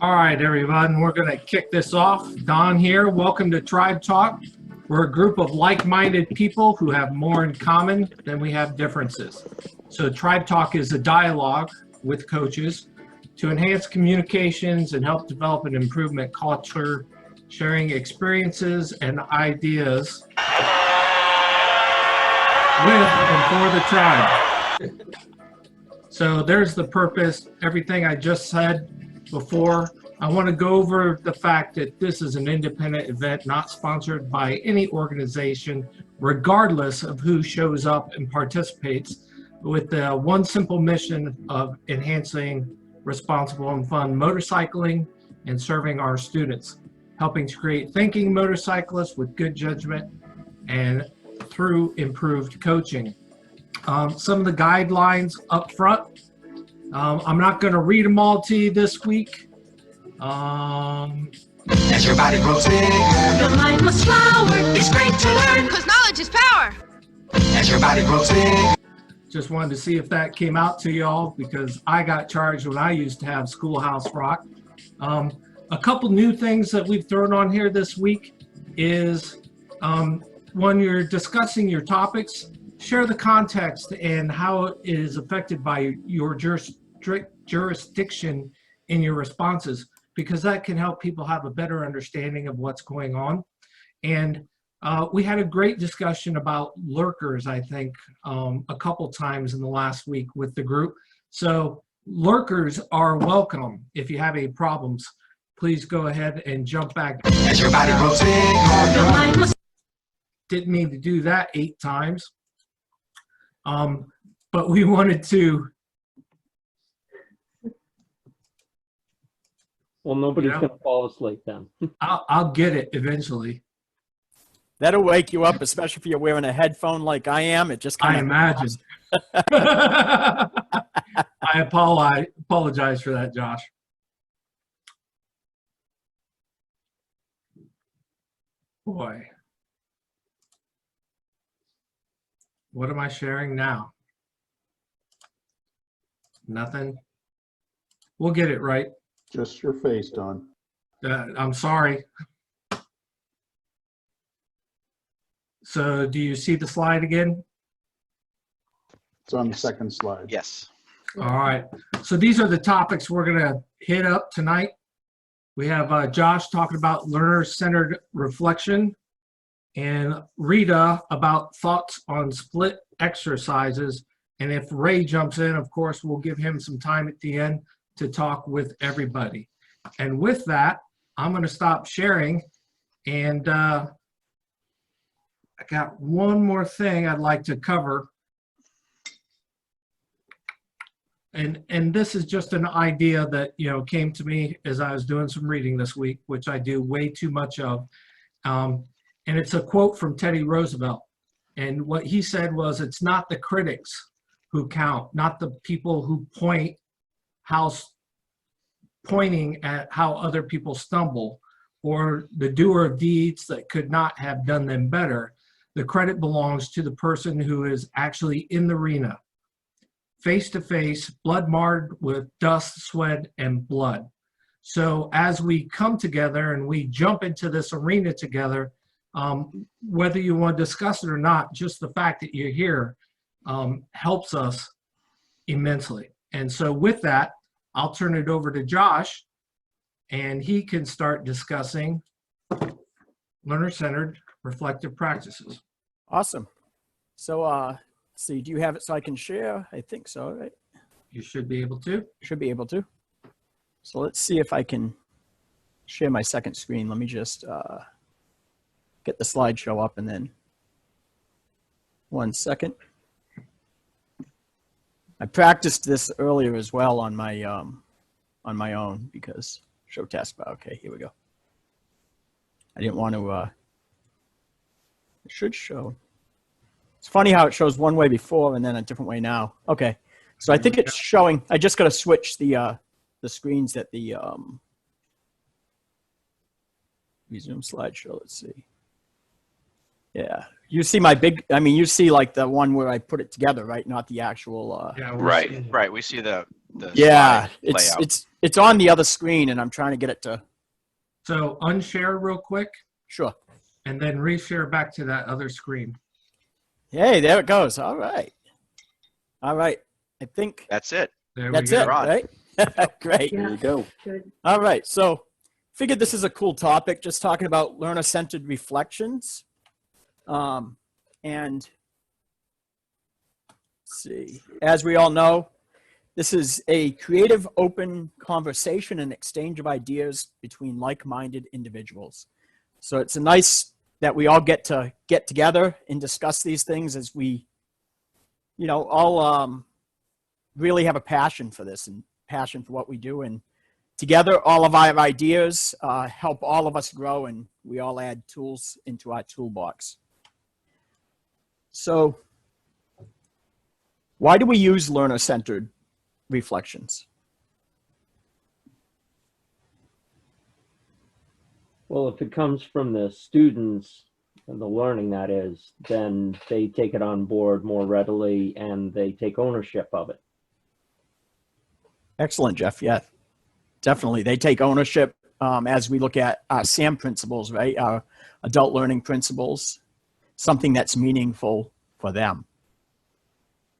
All right, everyone, we're going to kick this off. Don here. Welcome to Tribe Talk. We're a group of like-minded people who have more in common than we have differences. So Tribe Talk is a dialogue with coaches to enhance communications and help develop an improvement culture, sharing experiences and ideas with and for the tribe. So there's the purpose, everything I just said before. I want to go over the fact that this is an independent event, not sponsored by any organization, regardless of who shows up and participates, with the one simple mission of enhancing responsible and fun motorcycling and serving our students, helping to create thinking motorcyclists with good judgment and through improved coaching. Some of the guidelines up front. I'm not going to read them all to you this week. As your body grows bigger, your mind must flower. It's great to learn, because knowledge is power. As your body grows bigger. Just wanted to see if that came out to y'all, because I got charged when I used to have Schoolhouse Rock. A couple new things that we've thrown on here this week is when you're discussing your topics, share the context and how it is affected by your jurisdiction in your responses, because that can help people have a better understanding of what's going on. And we had a great discussion about lurkers, I think, a couple times in the last week with the group. So lurkers are welcome. If you have any problems, please go ahead and jump back. As your body grows big, didn't mean to do that 8 times. But we wanted to. Well, nobody's going to fall asleep then. I'll get it eventually. That'll wake you up, especially if you're wearing a headphone like I am. It just kind I of imagine. I apologize for that, Josh. Boy. What am I sharing now? Nothing. We'll get it right. Just your face, Don. I'm sorry. So do you see the slide again? It's on the second slide. Yes. All right. So these are the topics we're going to hit up tonight. We have Josh talking about learner-centered reflection, and Rita about thoughts on split exercises. And if Ray jumps in, of course, we'll give him some time at the end to talk with everybody. And with that, I'm going to stop sharing. And I got one more thing I'd like to cover. And this is just an idea that, came to me as I was doing some reading this week, which I do way too much of. And it's a quote from Teddy Roosevelt. And what he said was, it's not the critics who count, not the people who pointing at how other people stumble, or the doer of deeds that could not have done them better. The credit belongs to the person who is actually in the arena, face to face, blood marred with dust, sweat, and blood. So as we come together and we jump into this arena together, whether you want to discuss it or not, just the fact that you're here helps us immensely. And so with that, I'll turn it over to Josh, and he can start discussing learner-centered reflective practices. awesome. So, see, do you have it so I can share? I think so, right? You should be able to. Should be able to. So let's see if I can share my second screen. Let me just get the slideshow up, and then 1 second. I practiced this earlier as well on my own, because show taskbar. Okay, here we go. I didn't want to. It should show. It's funny how it shows one way before and then a different way now. Okay, so I think it's showing. I just got to switch the screens that the resume slideshow. Let's see. Yeah, you see my big. I mean, you see like the one where I put it together, right? Not the actual. Yeah, Right. We see the Yeah, slide it's layout. it's on the other screen, and I'm trying to get it to. So unshare real quick Sure. and then reshare back to that other screen. Hey, there it goes. All right. All right. I think That's it. There that's we go. it, right? Great. There you go. Good. All right. So, figured this is a cool topic, just talking about learner-centered reflections. And let's see, as we all know, this is a creative, open conversation and exchange of ideas between like-minded individuals. So it's a nice that we all get together and discuss these things as we, all really have a passion for this and passion for what we do. And together, all of our ideas help all of us grow, and we all add tools into our toolbox. So why do we use learner-centered reflections? Well, if it comes from the students and the learning that is, then they take it on board more readily and they take ownership of it. Excellent, Jeff. Yeah, definitely. They take ownership as we look at our SAM principles, right? Our adult learning principles, something that's meaningful for them.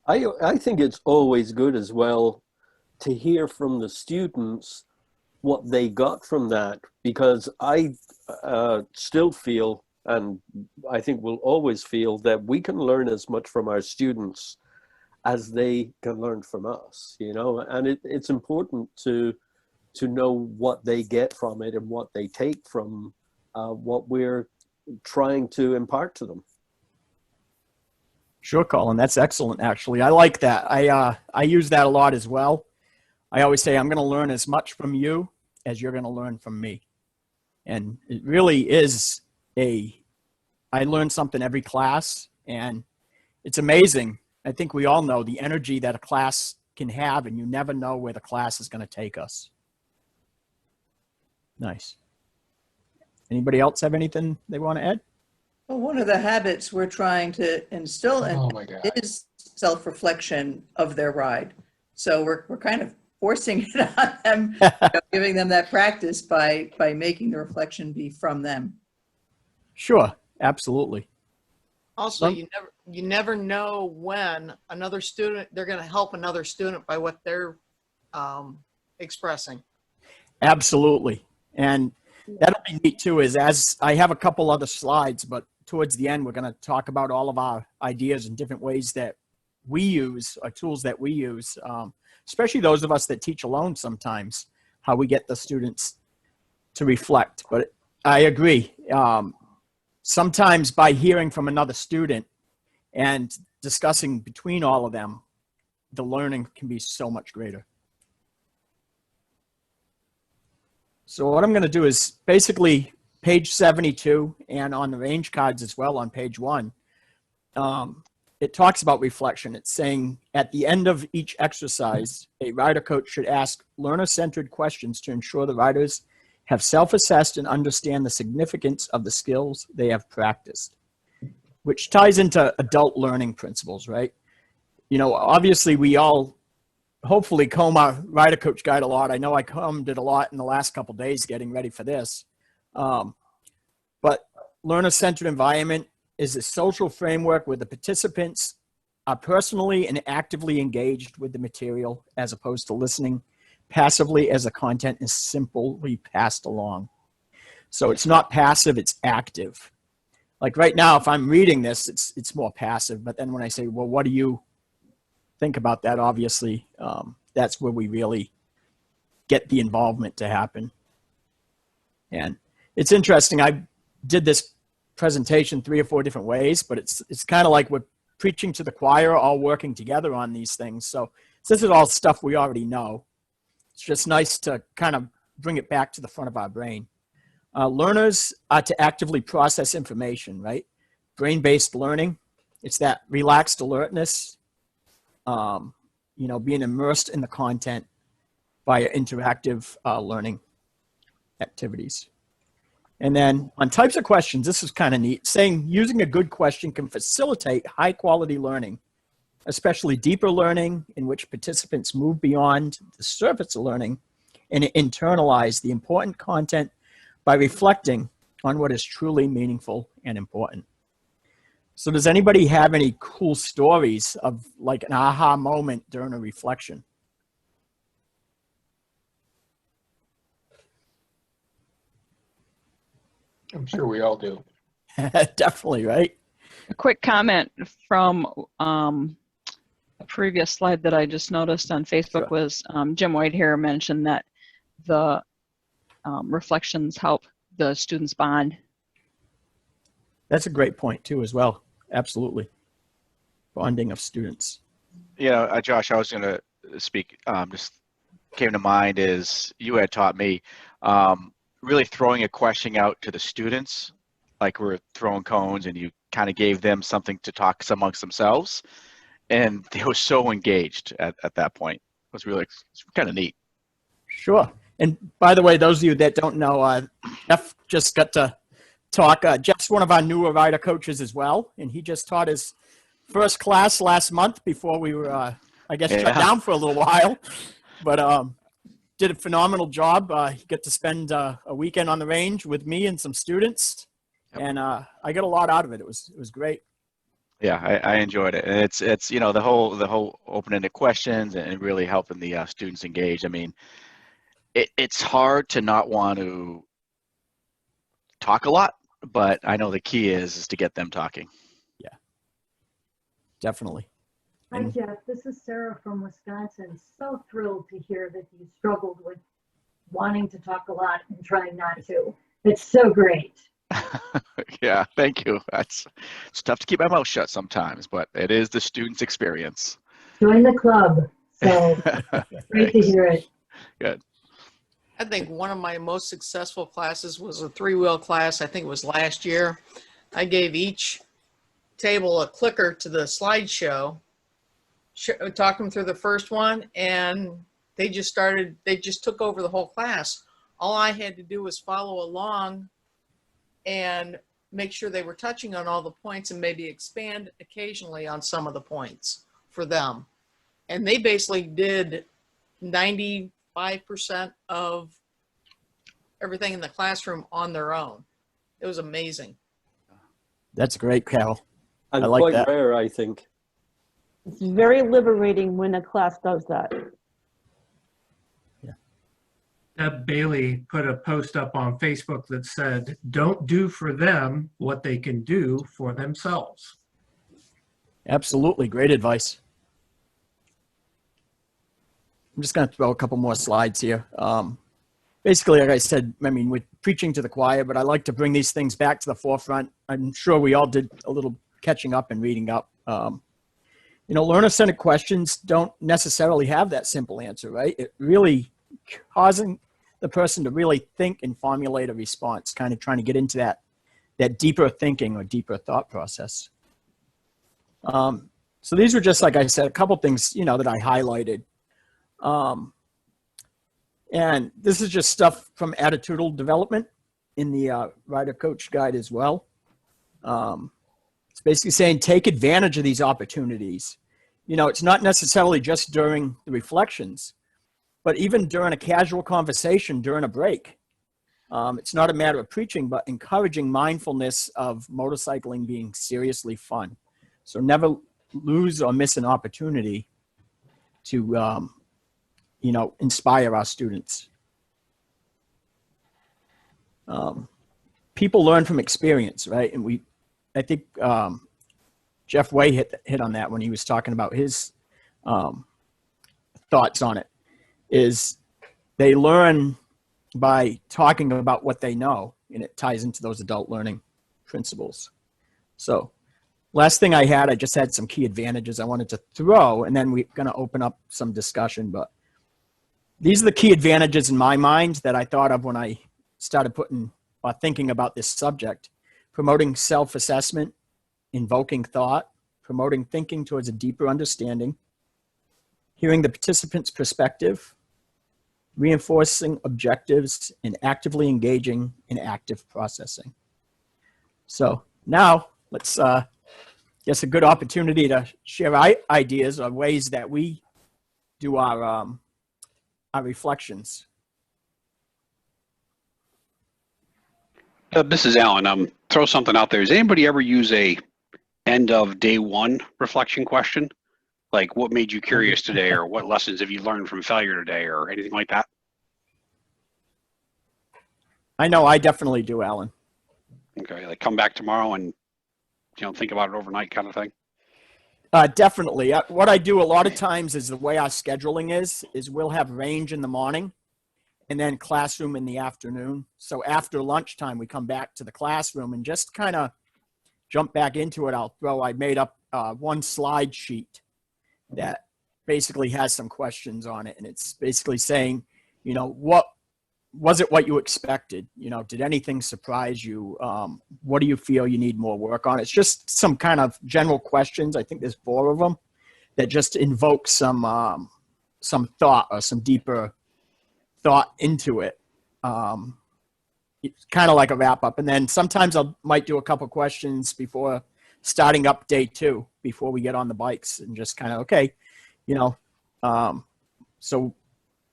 I think it's always good as well to hear from the students what they got from that, because I still feel, and I think we'll always feel, that we can learn as much from our students as they can learn from us, and it's important to know what they get from it and what they take from what we're trying to impart to them. Sure, Colin. That's excellent, actually. I like that. I use that a lot as well. I always say I'm going to learn as much from you as you're going to learn from me. And it really is I learn something every class, and it's amazing. I think we all know the energy that a class can have, and you never know where the class is going to take us. Nice. Anybody else have anything they want to add? Well, one of the habits we're trying to instill is self-reflection of their ride. So we're kind of forcing it on them, giving them that practice by making the reflection be from them. Sure, absolutely. Also, you never know when another student, they're going to help another student by what they're expressing. Absolutely. And that'll be neat too, is as I have a couple other slides, but towards the end, we're going to talk about all of our ideas and different ways that we use, or tools that we use, especially those of us that teach alone sometimes, how we get the students to reflect. But I agree. Sometimes by hearing from another student and discussing between all of them, the learning can be so much greater. So what I'm going to do is basically page 72, and on the range cards as well on page 1, it talks about reflection. It's saying at the end of each exercise, a rider coach should ask learner-centered questions to ensure the riders have self-assessed and understand the significance of the skills they have practiced, which ties into adult learning principles, right? Obviously we all hopefully comb our rider coach guide a lot. I know I combed it a lot in the last couple of days getting ready for this. But learner-centered environment is a social framework where the participants are personally and actively engaged with the material as opposed to listening passively as the content is simply passed along. So it's not passive, it's active. Like right now, if I'm reading this, it's more passive. But then when I say, well, what do you think about that? Obviously, that's where we really get the involvement to happen. And it's interesting. I did this presentation 3 or 4 different ways, but it's kind of like we're preaching to the choir, all working together on these things. So this is all stuff we already know. It's just nice to kind of bring it back to the front of our brain. Learners are to actively process information, right? Brain-based learning. It's that relaxed alertness, being immersed in the content via interactive learning activities. And then on types of questions, this is kind of neat, saying using a good question can facilitate high quality learning especially deeper learning in which participants move beyond the surface of learning and internalize the important content by reflecting on what is truly meaningful and important. So does anybody have any cool stories of like an aha moment during a reflection? I'm sure we all do. Definitely, right? A quick comment from a previous slide that I just noticed on Facebook was Jim White here mentioned that the reflections help the students bond. That's a great point too as well. Absolutely. Bonding of students. Yeah, Josh, I was going to speak, just came to mind is you had taught me really throwing a question out to the students, like we're throwing cones and you kind of gave them something to talk amongst themselves. And they were so engaged at that point. It was really kind of neat. Sure. And by the way, those of you that don't know, Jeff just got to talk. Jeff's one of our newer rider coaches as well. And he just taught his first class last month before we were, I guess, shut down for a little while. But did a phenomenal job. He got to spend a weekend on the range with me and some students. Yep. And I got a lot out of it. It was great. Yeah, I enjoyed it, and it's you know the whole open-ended questions and really helping the students engage. I mean, it's hard to not want to talk a lot, but I know the key is to get them talking. Yeah, definitely. Hi Jeff, this is Sarah from Wisconsin. So thrilled to hear that you struggled with wanting to talk a lot and trying not to. It's so great. Yeah, thank you. It's tough to keep my mouth shut sometimes, but it is the student's experience. Join the club. So great to hear it. Good. I think one of my most successful classes was a 3-wheel class. I think it was last year. I gave each table a clicker to the slideshow, talked them through the first one, and they just took over the whole class. All I had to do was follow along and make sure they were touching on all the points and maybe expand occasionally on some of the points for them. And they basically did 95% of everything in the classroom on their own. It was amazing. That's great, Carol. And I like quite that. rare, I think. It's very liberating when a class does that. Deb Bailey put a post up on Facebook that said, don't do for them what they can do for themselves. Absolutely. Great advice. I'm just going to throw a couple more slides here. Basically, like I said, I mean, we're preaching to the choir, but I like to bring these things back to the forefront. I'm sure we all did a little catching up and reading up. You know, learner-centered questions don't necessarily have that simple answer, right? It really causing the person to really think and formulate a response, kind of trying to get into that deeper thinking or deeper thought process. So these were just, like I said, a couple things, you know, that I highlighted. And this is just stuff from attitudinal development in the Rider Coach Guide as well. It's basically saying take advantage of these opportunities. You know, it's not necessarily just during the reflections, but even during a casual conversation, during a break. It's not a matter of preaching, but encouraging mindfulness of motorcycling being seriously fun. So never lose or miss an opportunity to, you know, inspire our students. People learn from experience, right? And I think Jeff Way hit on that when he was talking about his thoughts on it. Is they learn by talking about what they know, and it ties into those adult learning principles. So last thing I just had some key advantages I wanted to throw, and then we're going to open up some discussion. But these are the key advantages in my mind that I thought of when I started thinking about this subject: promoting self-assessment, invoking thought, promoting thinking towards a deeper understanding, hearing the participant's perspective, reinforcing objectives, and actively engaging in active processing. So now let's guess a good opportunity to share ideas of ways that we do our reflections. This is Alan. Throw something out there. Does anybody ever use a end of day one reflection question? Like, what made you curious today, or what lessons have you learned from failure today, or anything like that? I know I definitely do, Alan. Okay, like come back tomorrow and think about it overnight, kind of thing. Definitely. What I do a lot of times is the way our scheduling is we'll have range in the morning and then classroom in the afternoon. So after lunchtime, we come back to the classroom and just kind of jump back into it. I made up one slide sheet that basically has some questions on it. And it's basically saying, what was it what you expected? Did anything surprise you? What do you feel you need more work on? It's just some kind of general questions. I think there's 4 of them that just invoke some thought or some deeper thought into it. It's kind of like a wrap up. And then sometimes I might do a couple questions before starting up day 2, before we get on the bikes, and just kind of, okay, so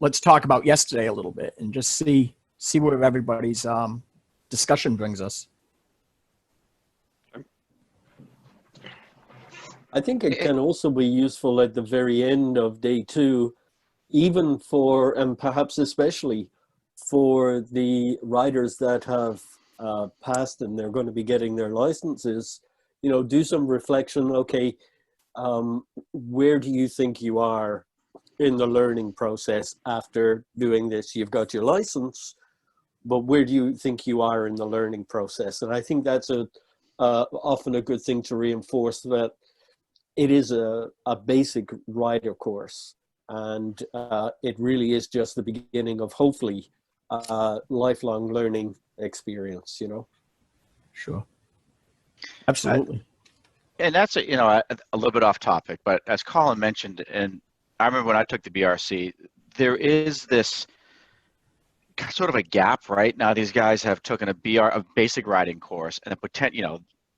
let's talk about yesterday a little bit and just see where everybody's discussion brings us. I think it can also be useful at the very end of day 2, even for, and perhaps especially for the riders that have passed and they're going to be getting their licenses, do some reflection. Okay, where do you think you are in the learning process after doing this? You've got your license, but where do you think you are in the learning process? And I think that's often a good thing to reinforce, that it is a basic rider course, and it really is just the beginning of hopefully a lifelong learning experience. Sure. Absolutely. And that's a little bit off topic, but as Colin mentioned, and I remember when I took the BRC, there is this sort of a gap, right? Now these guys have taken a basic riding course, and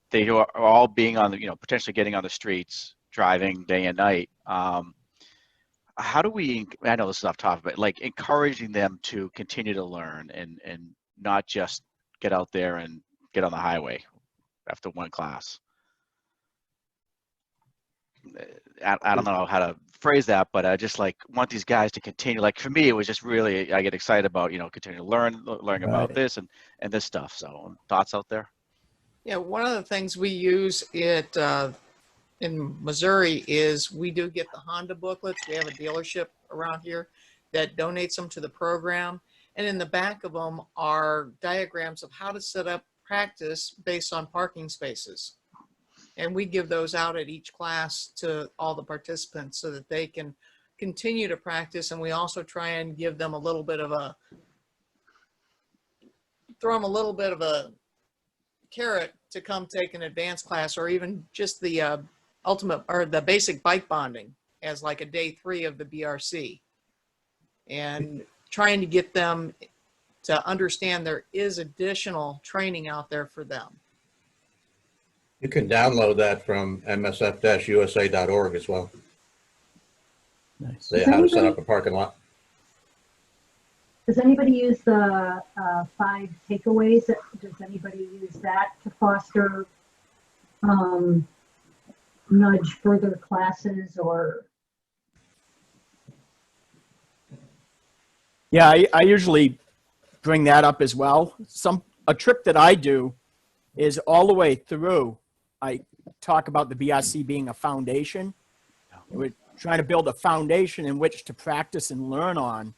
they are all being on the, potentially getting on the streets, driving day and night. How do we, I know this is off topic, but like encouraging them to continue to learn and not just get out there and get on the highway after one class? I don't know how to phrase that, but I just want these guys to continue. Like for me, it was just really, I get excited about, continuing to learning about this and this stuff. So thoughts out there? Yeah, one of the things we use in Missouri is we do get the Honda booklets. We have a dealership around here that donates them to the program. And in the back of them are diagrams of how to set up practice based on parking spaces. And we give those out at each class to all the participants so that they can continue to practice. And we also try and give them throw them a little bit of a carrot to come take an advanced class, or even just the ultimate or the basic bike bonding as like a day 3 of the BRC, and trying to get them to understand there is additional training out there for them. You can download that from msf-usa.org as well. Nice. How to set up a parking lot. Does anybody use the 5 takeaways? Does anybody use that to foster nudge further classes or? Yeah, I usually bring that up as well. A trick that I do is all the way through, I talk about the BRC being a foundation. We're trying to build a foundation in which to practice and learn on,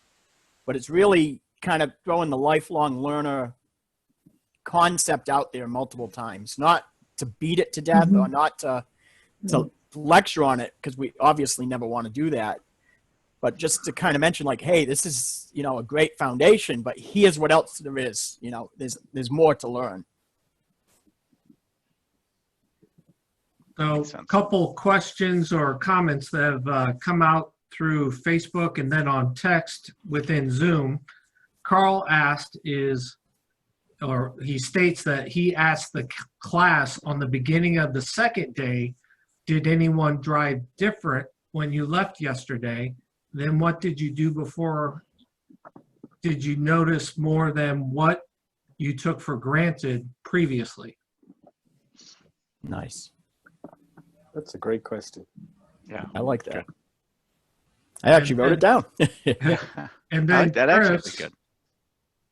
but it's really kind of throwing the lifelong learner concept out there multiple times, not to beat it to death or not to lecture on it, because we obviously never want to do that, but just to kind of mention like, hey, this is, a great foundation, but here's what else there is, there's more to learn. So a couple questions or comments that have come out through Facebook and then on text within Zoom. Carl he states that he asked the class on the beginning of the second day did anyone drive different when you left yesterday? Then what did you do before? Did you notice more than what you took for granted previously? Nice. That's a great question. Yeah. I like that. I actually wrote it down. And I then like that. Actually, Chris that's good.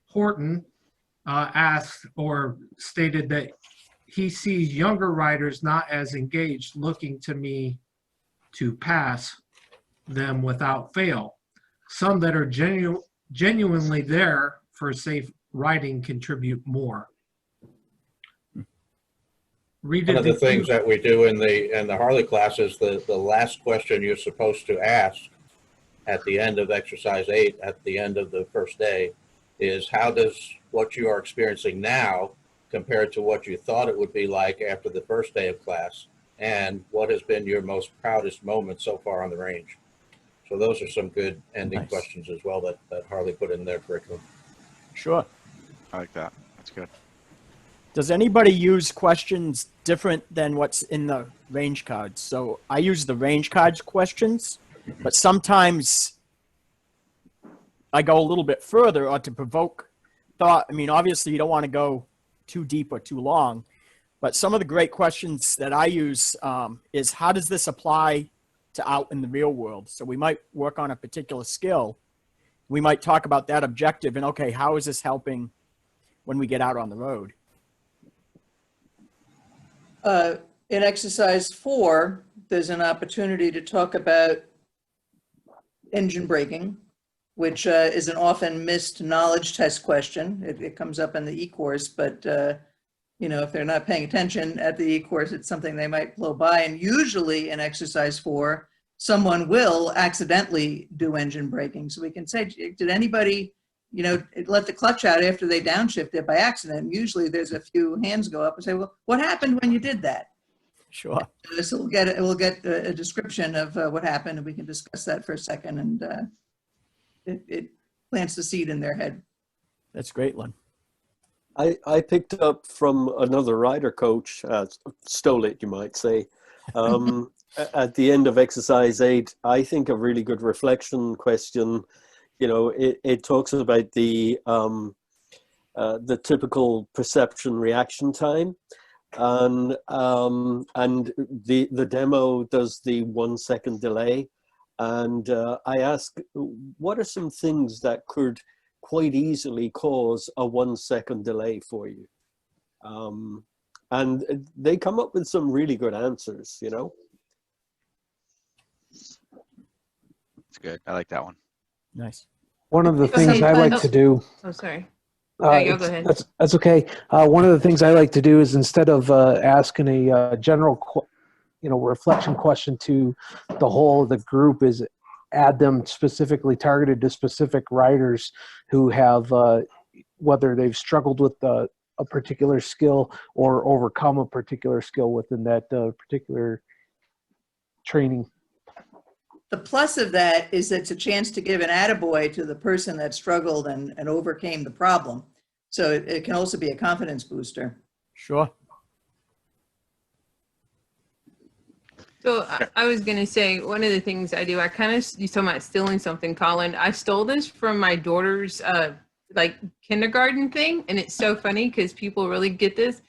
Horton asked or stated that he sees younger riders not as engaged, looking to me to pass them without fail. Some that are genuinely there for safe riding contribute more. Rita, One of the did things you- that we do in the Harley class is the last question you're supposed to ask at the end of exercise 8, at the end of the first day, is how does what you are experiencing now compared to what you thought it would be like after the first day of class? And what has been your most proudest moment so far on the range? So those are some good ending Nice. questions as well that Harley put in their curriculum. Sure. I like that. That's good. Does anybody use questions different than what's in the range cards? So I use the range cards questions, but sometimes I go a little bit further or to provoke thought. I mean, obviously you don't want to go too deep or too long, but some of the great questions that I use is how does this apply to out in the real world? So we might work on a particular skill. We might talk about that objective and, okay, how is this helping when we get out on the road? In exercise 4, there's an opportunity to talk about engine braking, which is an often missed knowledge test question. It comes up in the e-course, but if they're not paying attention at the e-course, it's something they might blow by. And usually in exercise 4, someone will accidentally do engine braking. So we can say, did anybody, let the clutch out after they downshifted by accident? And usually there's a few hands go up and say, well, what happened when you did that? Sure. So we'll get a description of what happened, and we can discuss that for a second, and it plants the seed in their head. That's great, Lynn. I picked up from another rider coach, stole it, you might say, at the end of exercise 8. I think a really good reflection question, it talks about the typical perception reaction time, and the demo does the 1 second delay. And I ask, what are some things that could quite easily cause a 1 second delay for you? And they come up with some really good answers, It's good. I like that one. Nice. One of the Go things ahead. I like to do. Oh, sorry. There you go. Go ahead. That's okay. One of the things I like to do is instead of asking a general, reflection question to the whole of the group, is add them specifically targeted to specific riders who have, whether they've struggled with a particular skill or overcome a particular skill within that particular training. The plus of that is it's a chance to give an attaboy to the person that struggled and overcame the problem. So it can also be a confidence booster. Sure. So I was going to say, one of the things I do, you talking about stealing something, Colin. I stole this from my daughter's kindergarten thing. And it's so funny because people really get this.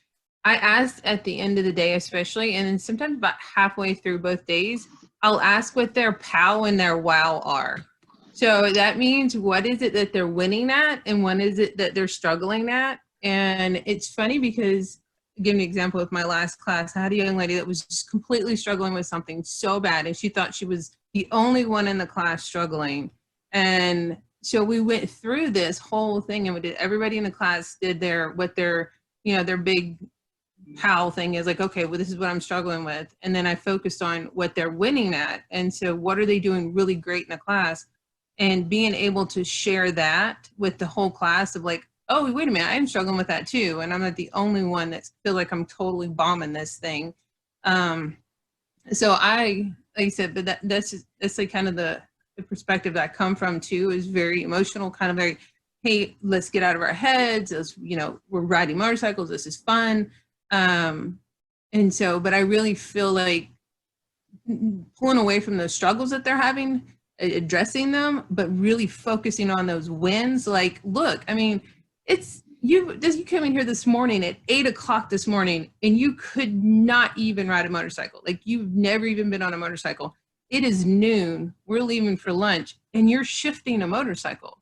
I asked at the end of the day, especially, and then sometimes about halfway through both days, I'll ask what their POW and their WOW are. So that means what is it that they're winning at and what is it that they're struggling at? And it's funny because, give an example with my last class, I had a young lady that was just completely struggling with something so bad, and she thought she was the only one in the class struggling. And so we went through this whole thing, and everybody in the class did their big POW thing is like, okay, well, this is what I'm struggling with. And then I focused on what they're winning at. And so what are they doing really great in the class? And being able to share that with the whole class of like, oh, wait a minute, I'm struggling with that too. And I'm not the only one that feel like I'm totally bombing this thing. So like I said, but that's like kind of the perspective that I come from too, is very emotional, kind of very, hey, let's get out of our heads. We're riding motorcycles. This is fun. And so, but I really feel like pulling away from those struggles that they're having, addressing them, but really focusing on those wins. Like, look, I mean, you came in here this morning at 8 o'clock this morning and you could not even ride a motorcycle. Like, you've never even been on a motorcycle. It is noon, we're leaving for lunch, and you're shifting a motorcycle.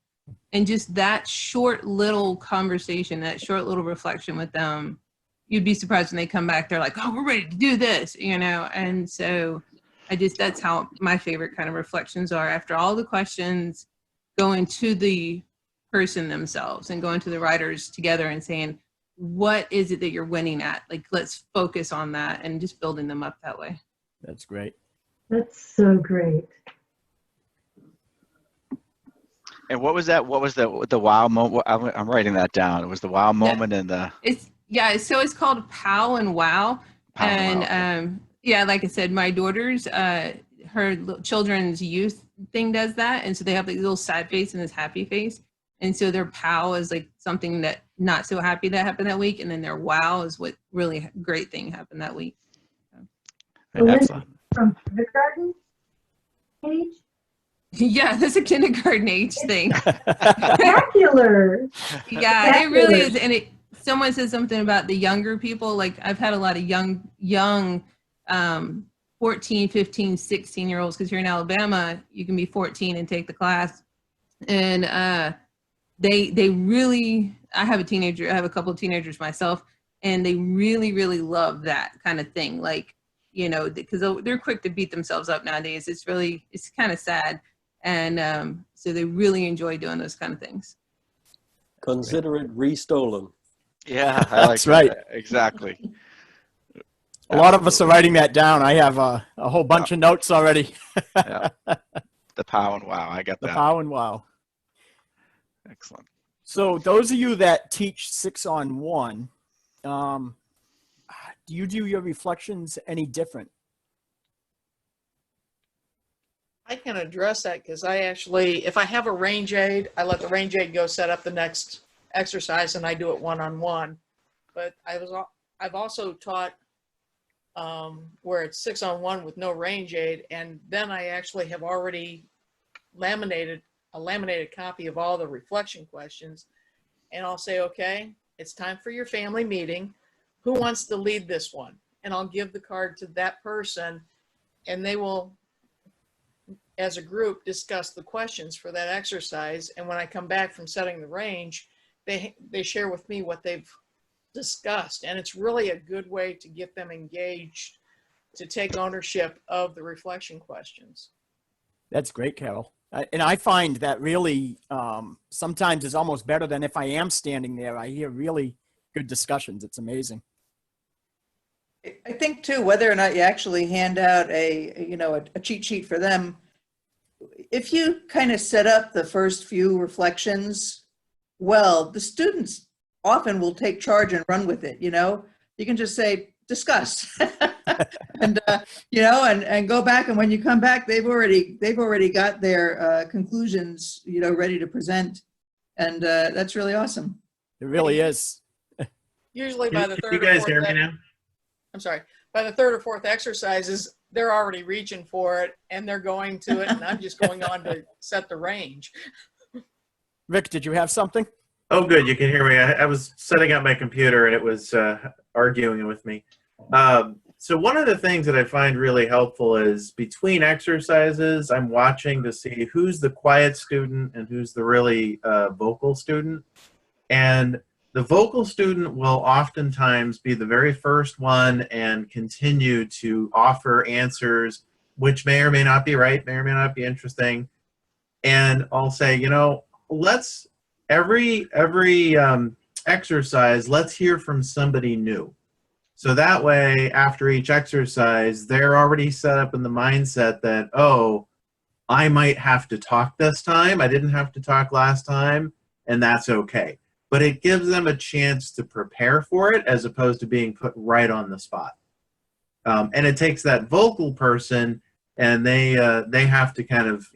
And just that short little conversation, that short little reflection with them, you'd be surprised when they come back, they're like, oh, we're ready to do this, you know? And so that's how my favorite kind of reflections are, after all the questions, going to the person themselves and going to the riders together and saying, what is it that you're winning at? Like, let's focus on that, and just building them up that way. That's great. That's so great. And what was that? What was the wow moment? I'm writing that down. It was the wow moment and the. So it's called POW and WOW. Yeah, like I said, my daughter's her children's youth thing does that, and so they have like little sad face and this happy face, and so their POW is like something that not so happy that happened that week, and then their WOW is what really great thing happened that week. So. Excellent. From kindergarten age? Yeah, that's a kindergarten age thing. Spectacular. Yeah, it really is. And someone said something about the younger people. Like, I've had a lot of young 14, 15, 16-year-olds, because here in Alabama, you can be 14 and take the class. And they really, I have a couple of teenagers myself, and they really, really love that kind of thing. Like, you know, because they're quick to beat themselves up nowadays. It's kind of sad. And so they really enjoy doing those kind of things. Consider it restolen. Yeah, I That's right. Exactly. A lot of us are writing that down. I have a whole bunch of notes already. Yeah. The POW and WOW. I got that. The POW and WOW. Excellent. So those of you that teach 6-on-1, do you do your reflections any different? I can address that, because I actually, if I have a range aid, I let the range aid go set up the next exercise, and I do it one-on-one. But I've also taught where it's 6-on-1 with no range aid, and then I actually have already laminated a laminated copy of all the reflection questions, and I'll say, okay, it's time for your family meeting. Who wants to lead this one? And I'll give the card to that person, and they will, as a group, discuss the questions for that exercise. And when I come back from setting the range, they share with me what they've discussed. And it's really a good way to get them engaged, to take ownership of the reflection questions. That's great, Carol. And I find that really sometimes is almost better than if I am standing there. I hear really good discussions. It's amazing. I think too, whether or not you actually hand out a cheat sheet for them, if you kind of set up the first few reflections, well, the students often will take charge and run with it. You know, you can just say, discuss, and and go back. And when you come back, they've already got their conclusions, ready to present. And that's really awesome. It really is. Usually by the third you guys hear me now? I'm sorry. By the third or fourth exercises, they're already reaching for it and they're going to it, and I'm just going on to set the range. Rick, did you have something? Oh, good. You can hear me. I was setting up my computer and it was arguing with me. So one of the things that I find really helpful is between exercises, I'm watching to see who's the quiet student and who's the really vocal student. And the vocal student will oftentimes be the very first one and continue to offer answers, which may or may not be right, may or may not be interesting. And I'll say, let's every exercise, let's hear from somebody new. So that way, after each exercise, they're already set up in the mindset that, oh, I might have to talk this time. I didn't have to talk last time, and that's okay. But it gives them a chance to prepare for it as opposed to being put right on the spot. And it takes that vocal person, and they have to kind of,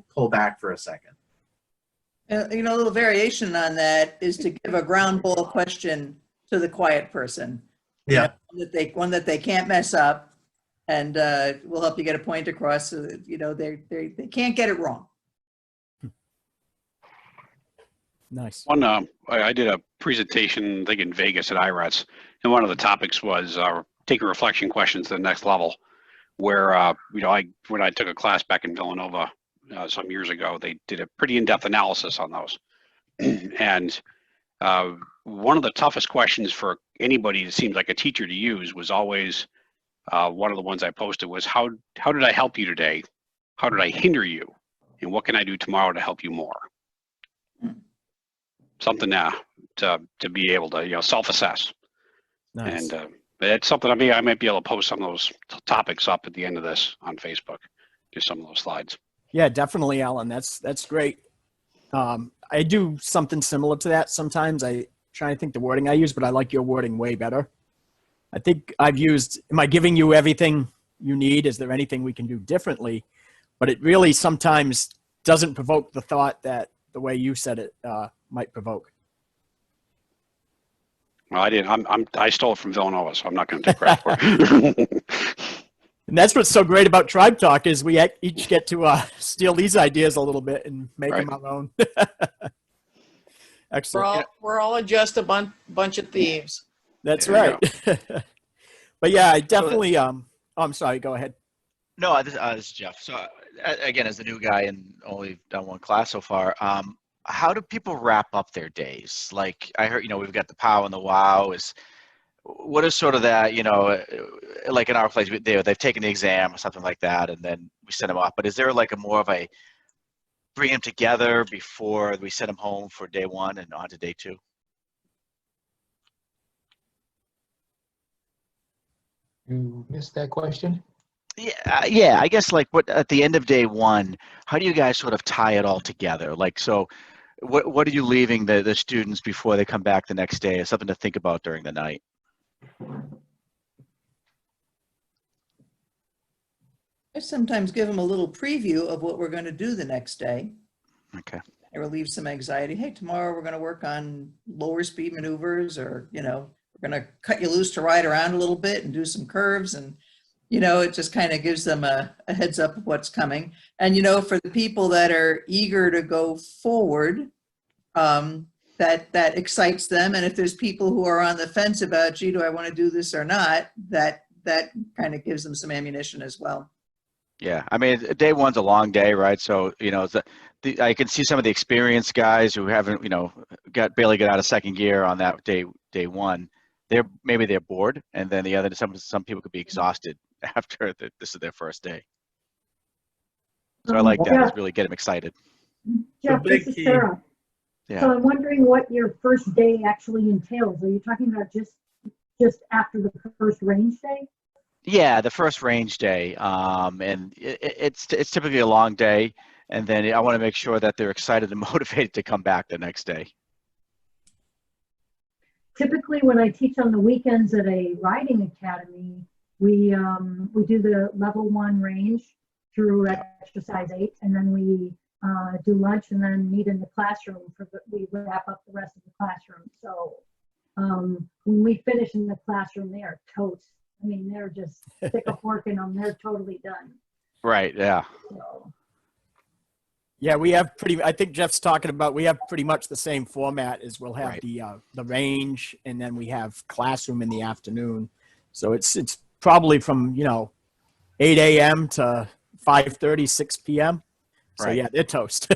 pull back for a second. A little variation on that is to give a ground ball question to the quiet person. Yeah. One that they can't mess up. and we'll help you get a point across so that, you know, they can't get it wrong. Nice. I did a presentation, I think in Vegas at IRETS, and one of the topics was taking reflection questions to the next level. Where you know, when I took a class back in Villanova some years ago, they did a pretty in-depth analysis on those. And one of the toughest questions for anybody that seems like a teacher to use was always one of the ones I posted was how did I help you today? How did I hinder you? And what can I do tomorrow to help you more? Something to be able to, you know, self-assess. Nice. And but it's something I might be able to post some of those topics up at the end of this on Facebook, just some of those slides. Yeah, definitely, Alan. That's great. I do something similar to that sometimes. I try to think the wording I use, but I like your wording way better. I think I've used, am I giving you everything you need? Is there anything we can do differently? But it really sometimes doesn't provoke the thought that the way you said it might provoke. Well, I didn't. I stole it from Villanova, so I'm not going to take credit for it. And that's what's so great about Tribe Talk is we each get to steal these ideas a little bit and make them our own. Excellent. We're all just a bunch of thieves. That's right. But yeah, I definitely. I'm sorry. Go ahead. No, this is Jeff. So again, as the new guy and only done one class so far, how do people wrap up their days? Like I heard, you know, we've got the POW and the WOW. What is sort of that, you know, like in our place, they've taken the exam or something like that, and then we send them off. But is there like a more of a bring them together before we send them home for day one and on to day two? You missed that question? Yeah, I guess like what at the end of day one, how do you guys sort of tie it all together? Like, so what are you leaving the students before they come back the next day? Is something to think about during the night? I sometimes give them a little preview of what we're going to do the next day. Okay. I relieve some anxiety. Hey, tomorrow we're going to work on lower speed maneuvers, or, you know, we're going to cut you loose to ride around a little bit and do some curves. And, you know, it just kind of gives them a heads up of what's coming. And, you know, for the people that are eager to go forward, that excites them. And if there's people who are on the fence about, gee, do I want to do this or not, that kind of gives them some ammunition as well. Yeah, I mean, day one's a long day, right? So, you know, I can see some of the experienced guys who haven't, you know, barely got out of second gear on that day one. Maybe they're bored, and then the other some people could be exhausted after this is their first day. So I like that. Jeff, It's really get them excited. Jeff, this is Sarah. Yeah. So I'm wondering what your first day actually entails. Are you talking about just after the first range day? Yeah, the first range day, and it's typically a long day, and then I want to make sure that they're excited and motivated to come back the next day. Typically, when I teach on the weekends at a riding academy, we do the level 1 range through exercise 8, and then we do lunch and then meet in the classroom we wrap up the rest of the classroom. So when we finish in the classroom, they are toast. I mean, they're just stick a fork in them. They're totally done. Right. Yeah. So. Yeah, we have I think Jeff's talking about, we have pretty much the same format as we'll have the range, and then we have classroom in the afternoon. So it's probably from, you know, 8 a.m. to 5:30, 6 p.m. So Right. yeah, they're toast.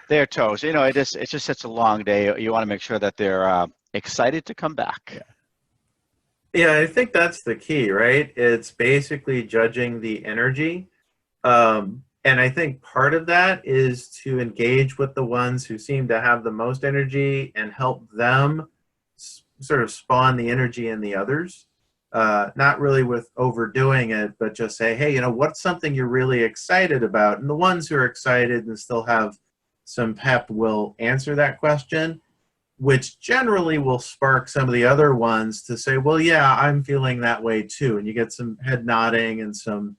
They're toast. You know, it's just such a long day. You want to make sure that they're excited to come back. Yeah, I think that's the key, right? It's basically judging the energy. And I think part of that is to engage with the ones who seem to have the most energy and help them sort of spawn the energy in the others. Not really with overdoing it, but just say, hey, you know, what's something you're really excited about? And the ones who are excited and still have some pep will answer that question, which generally will spark some of the other ones to say, well, yeah, I'm feeling that way too. And you get some head nodding and some,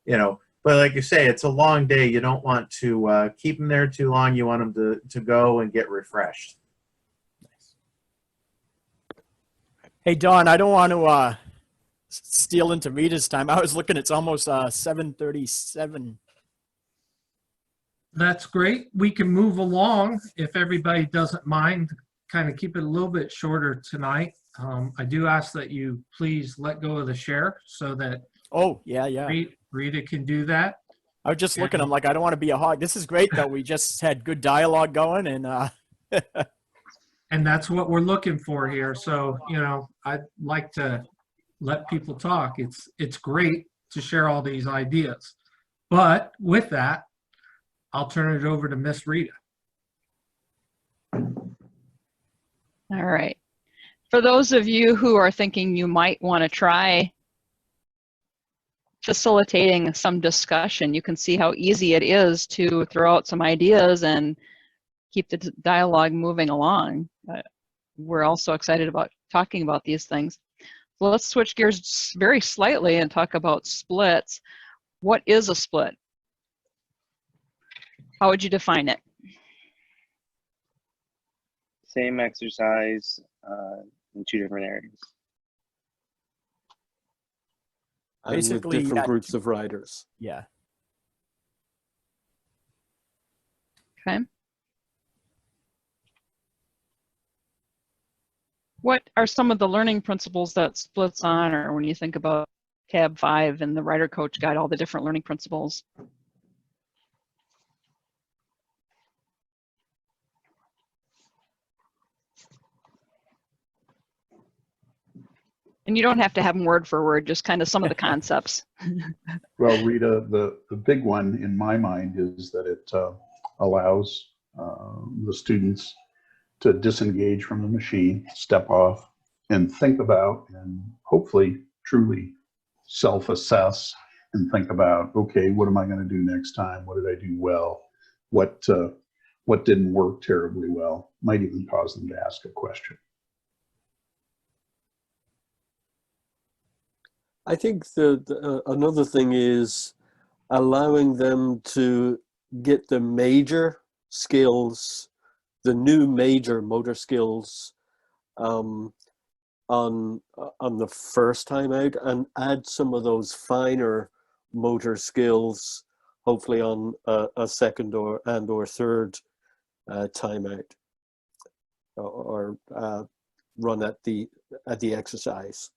you know, but like you say, it's a long day. You don't want to keep them there too long. You want them to go and get refreshed. Hey, Don, I don't want to steal into Rita's time. I was looking, it's almost 7:37. That's great. We can move along if everybody doesn't mind, kind of keep it a little bit shorter tonight. I do ask that you please let go of the share so that Oh, yeah, yeah. Rita can do that. I was just looking, I'm like, I don't want to be a hog. This is great, though. We just had good dialogue going, and And that's what we're looking for here. So, you know, I'd like to let people talk. It's great to share all these ideas. But with that, I'll turn it over to Miss Rita. All right. For those of you who are thinking you might want to try facilitating some discussion, you can see how easy it is to throw out some ideas and keep the dialogue moving along. We're also excited about talking about these things. So let's switch gears very slightly and talk about splits. What is a split? How would you define it? Same exercise in two different areas. And with basically different groups of riders. Yeah. Okay. What are some of the learning principles that splits on, or when you think about tab 5 and the Rider Coach Guide, all the different learning principles? And you don't have to have them word for word, just kind of some of the concepts. Well, Rita, the big one in my mind is that it allows the students to disengage from the machine, step off, and think about, and hopefully truly self-assess and think about, okay, what am I going to do next time? What did I do well? What didn't work terribly well? Might even cause them to ask a question. I think another thing is allowing them to get the major skills, the new major motor skills on the first time out, and add some of those finer motor skills hopefully on a second or third time out, or run at the exercise.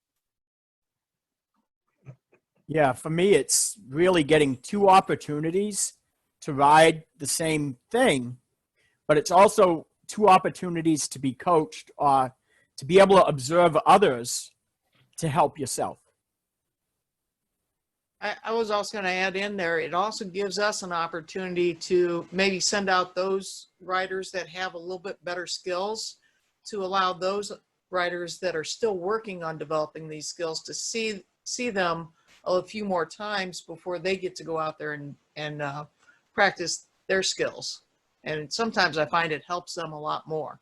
Yeah, for me, it's really getting two opportunities to ride the same thing, but it's also two opportunities to be coached or to be able to observe others to help yourself. I was also going to add in there, it also gives us an opportunity to maybe send out those riders that have a little bit better skills, to allow those riders that are still working on developing these skills to see them a few more times before they get to go out there and practice their skills. And sometimes I find it helps them a lot more.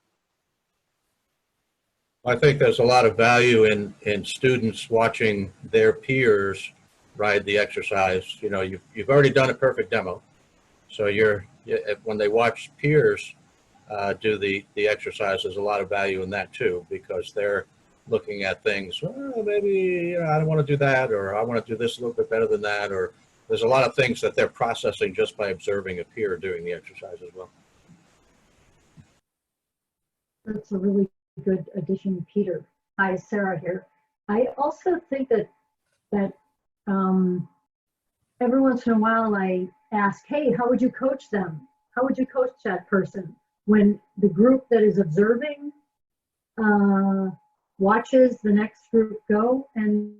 I think there's a lot of value in students watching their peers ride the exercise. You know, you've already done a perfect demo. So when they watch peers do the exercise, there's a lot of value in that too, because they're looking at things, well, maybe I don't want to do that, or I want to do this a little bit better than that, or there's a lot of things that they're processing just by observing a peer doing the exercise as well. That's a really good addition, Peter. Hi, Sarah here. I also think that every once in a while I ask, hey, how would you coach them? How would you coach that person? When the group that is observing watches the next group go, and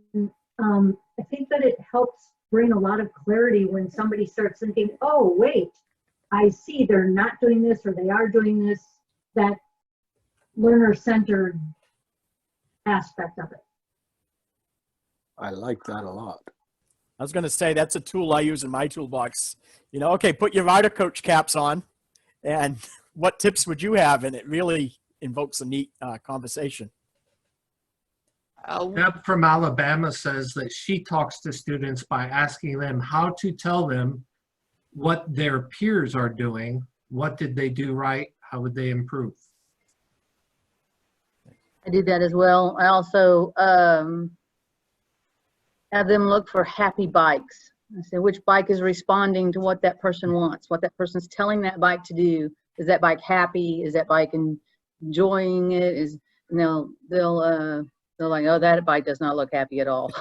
I think that it helps bring a lot of clarity when somebody starts thinking, oh, wait, I see they're not doing this or they are doing this, that learner-centered aspect of it. I like that a lot. I was going to say that's a tool I use in my toolbox. You know, okay, put your rider coach caps on, and what tips would you have? And it really invokes a neat conversation. Deb from Alabama says that she talks to students by asking them how to tell them what their peers are doing. What did they do right? How would they improve? I do that as well. I also have them look for happy bikes. I say, which bike is responding to what that person wants, what that person's telling that bike to do. Is that bike happy? Is that bike enjoying it? And they'll like, oh, that bike does not look happy at all.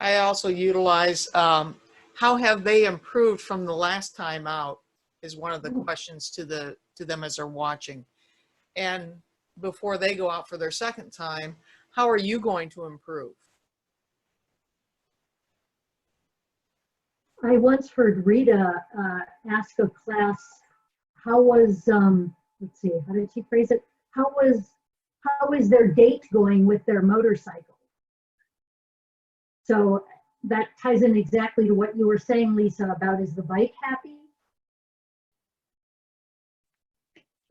I also utilize how have they improved from the last time out is one of the questions to them as they're watching. And before they go out for their second time, how are you going to improve? I once heard Rita ask a class, how was, let's see, how did she phrase it? How is their date going with their motorcycle? So that ties in exactly to what you were saying, Lisa, about is the bike happy?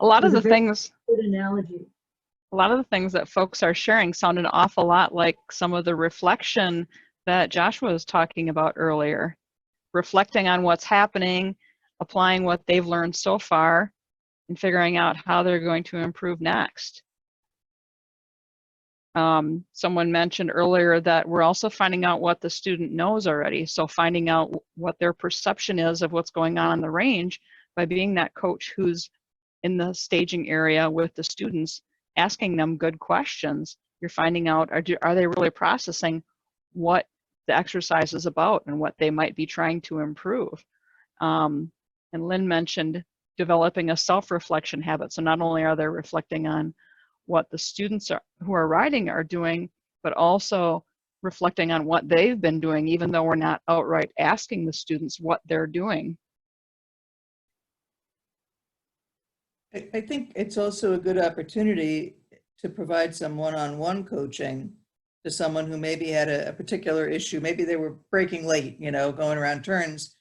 A lot of the things, good analogy. a lot of the things that folks are sharing sound an awful lot like some of the reflection that Joshua was talking about earlier. Reflecting on what's happening, applying what they've learned so far, and figuring out how they're going to improve next. Someone mentioned earlier that we're also finding out what the student knows already. So finding out what their perception is of what's going on the range by being that coach who's in the staging area with the students, asking them good questions. You're finding out, are they really processing what the exercise is about and what they might be trying to improve. And Lynn mentioned developing a self-reflection habit. So not only are they reflecting on what the students who are riding are doing, but also reflecting on what they've been doing, even though we're not outright asking the students what they're doing. I think it's also a good opportunity to provide some one-on-one coaching to someone who maybe had a particular issue. Maybe they were braking late, going around turns.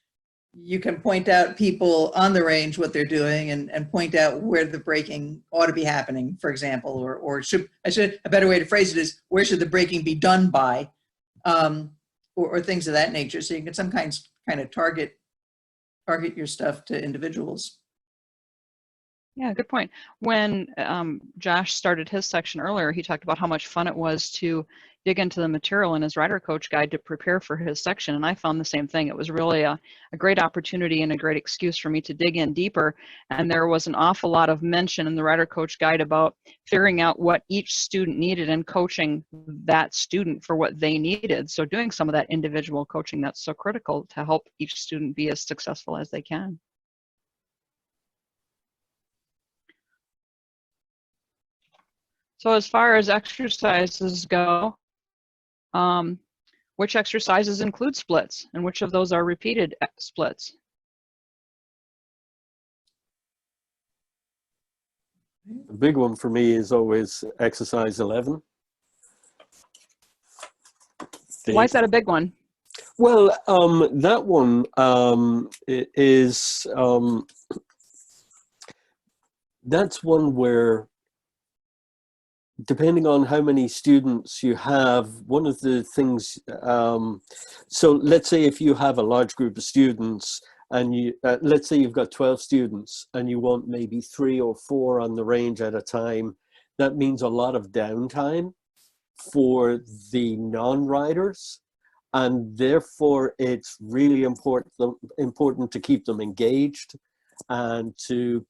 You can point out people on the range, what they're doing, and point out where the braking ought to be happening, for example, or a better way to phrase it is, where should the braking be done by, or things of that nature. So you can some kind of target your stuff to individuals. Yeah, good point. When Josh started his section earlier, he talked about how much fun it was to dig into the material in his Rider Coach Guide to prepare for his section, and I found the same thing. It was really a great opportunity and a great excuse for me to dig in deeper, and there was an awful lot of mention in the Rider Coach Guide about figuring out what each student needed and coaching that student for what they needed. So doing some of that individual coaching that's so critical to help each student be as successful as they can. So as far as exercises go, which exercises include splits and which of those are repeated splits? The big one for me is always exercise 11. Why is that a big one? Well, that one is, that's one where, depending on how many students you have, one of the things, so let's say if you have a large group of students and you, let's say you've got 12 students and you want maybe 3 or 4 on the range at a time, that means a lot of downtime for the non-riders. And therefore it's really important to keep them engaged and to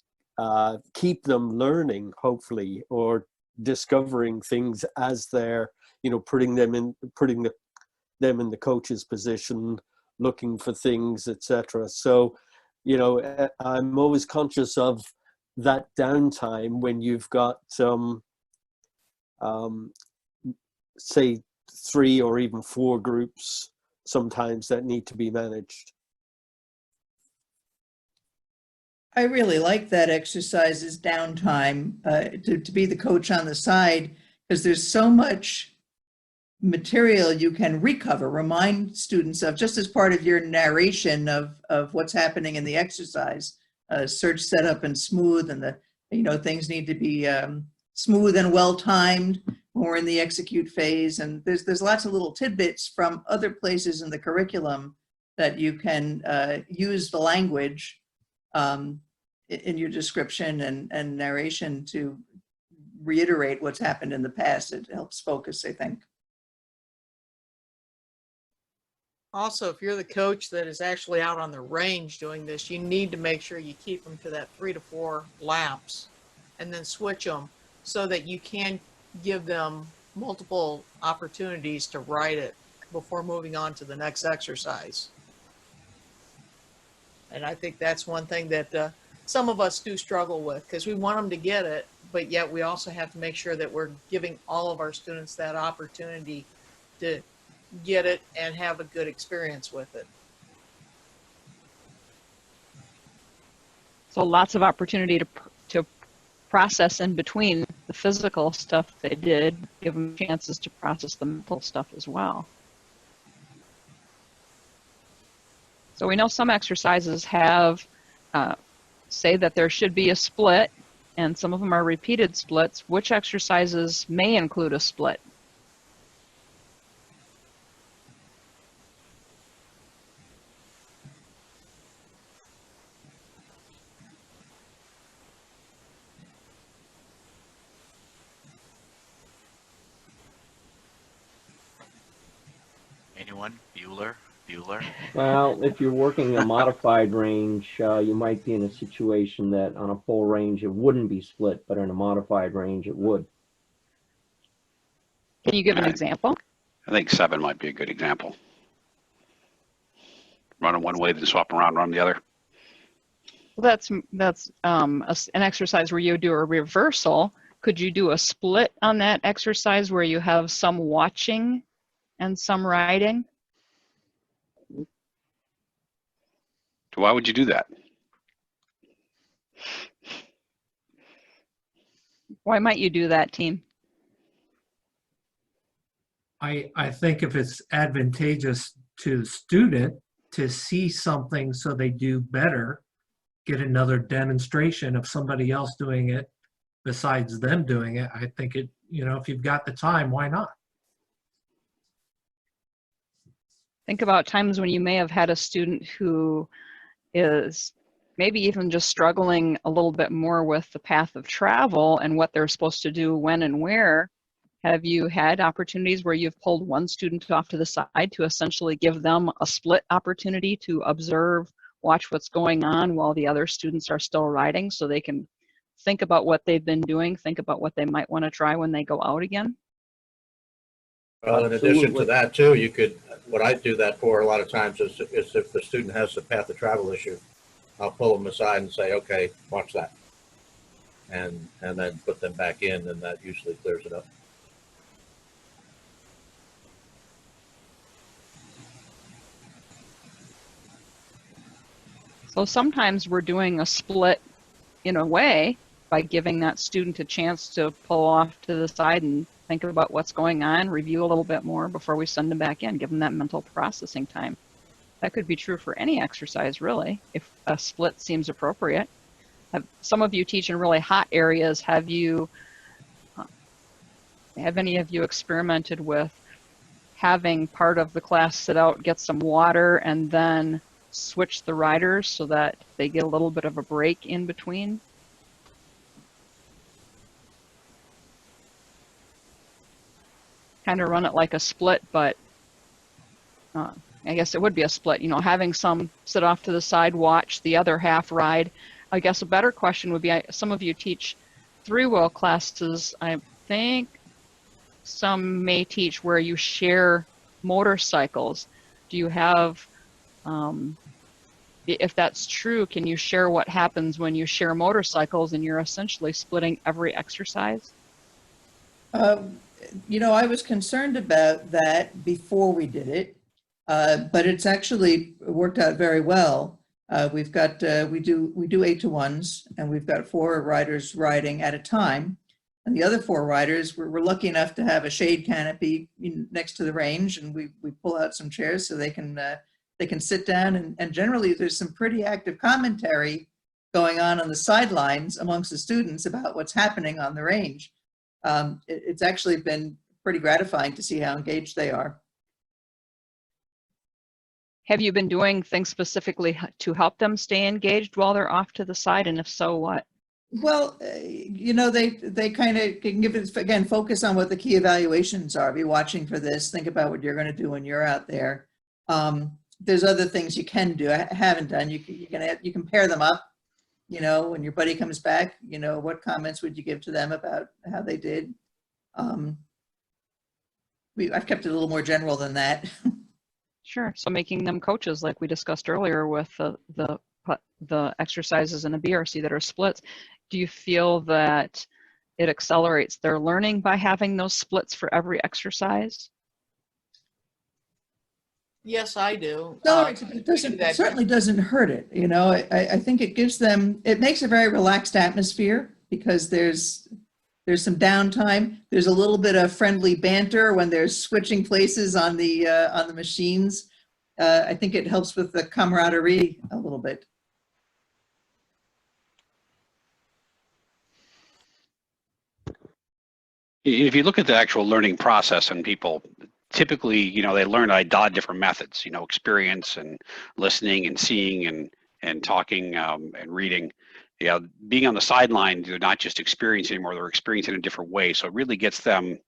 keep them learning, hopefully, or discovering things as they're, putting them in the coach's position, looking for things, etc. So, I'm always conscious of that downtime when you've got say 3 or even 4 groups sometimes that need to be managed. I really like that exercises downtime to be the coach on the side, because there's so much material you can recover, remind students of, just as part of your narration of what's happening in the exercise. Search, setup, and smooth, and things need to be smooth and well timed when we're in the execute phase. And there's lots of little tidbits from other places in the curriculum that you can use the language in your description and narration to reiterate what's happened in the past. It helps focus, I think. Also, if you're the coach that is actually out on the range doing this, you need to make sure you keep them to that 3 to 4 laps and then switch them so that you can give them multiple opportunities to ride it before moving on to the next exercise. And I think that's one thing that some of us do struggle with, because we want them to get it, but yet we also have to make sure that we're giving all of our students that opportunity to get it and have a good experience with it. So lots of opportunity to process in between the physical stuff they did, give them chances to process the mental stuff as well. So we know some exercises have, say that there should be a split, and some of them are repeated splits. Which exercises may include a split? Anyone? Bueller? Well, if you're working a modified range, you might be in a situation that on a full range it wouldn't be split, but in a modified range it would. Can you give an example? I think 7 might be a good example. Running one way, then swap around, run the other. Well, that's an exercise where you do a reversal. Could you do a split on that exercise where you have some watching and some riding? So why would you do that? Why might you do that, team? I think if it's advantageous to the student to see something so they do better, get another demonstration of somebody else doing it besides them doing it, I think it, if you've got the time, why not? Think about times when you may have had a student who is maybe even just struggling a little bit more with the path of travel and what they're supposed to do when and where. Have you had opportunities where you've pulled one student off to the side to essentially give them a split opportunity to observe, watch what's going on while the other students are still riding, so they can think about what they've been doing, think about what they might want to try when they go out again? Well, in addition to that too, you could, what I do that for a lot of times is if the student has a path of travel issue, I'll pull them aside and say, okay, watch that. And then put them back in, and that usually clears it up. So sometimes we're doing a split in a way by giving that student a chance to pull off to the side and think about what's going on, review a little bit more before we send them back in, give them that mental processing time. That could be true for any exercise, really, if a split seems appropriate. Some of you teach in really hot areas. Have any of you experimented with having part of the class sit out, get some water, and then switch the riders so that they get a little bit of a break in between? Kind of run it like a split, but I guess it would be a split, having some sit off to the side, watch, the other half ride. I guess a better question would be, some of you teach 3-wheel classes. I think some may teach where you share motorcycles. Do you have, if that's true, can you share what happens when you share motorcycles and you're essentially splitting every exercise? I was concerned about that before we did it, but it's actually worked out very well. We've got, we do 8-to-1s, and we've got 4 riders riding at a time. And the other 4 riders, we're lucky enough to have a shade canopy next to the range, and we pull out some chairs so they can sit down. And generally there's some pretty active commentary going on the sidelines amongst the students about what's happening on the range. It's actually been pretty gratifying to see how engaged they are. Have you been doing things specifically to help them stay engaged while they're off to the side? And if so, what? Well, they kind of can give it, again, focus on what the key evaluations are. Be watching for this. Think about what you're going to do when you're out there. There's other things you can do. I haven't done. You can pair them up. When your buddy comes back, what comments would you give to them about how they did? I've kept it a little more general than that. Sure. So making them coaches, like we discussed earlier with the exercises in a BRC that are splits. Do you feel that it accelerates their learning by having those splits for every exercise? Yes, I do. It certainly doesn't hurt it. I think it gives them, it makes a very relaxed atmosphere because there's some downtime. There's a little bit of friendly banter when they're switching places on the machines. I think it helps with the camaraderie a little bit. If you look at the actual learning process and people typically, they learn a lot of different methods, experience and listening and seeing and talking and reading. Being on the sideline, they're not just experiencing anymore, they're experiencing in a different way. So it really gets them,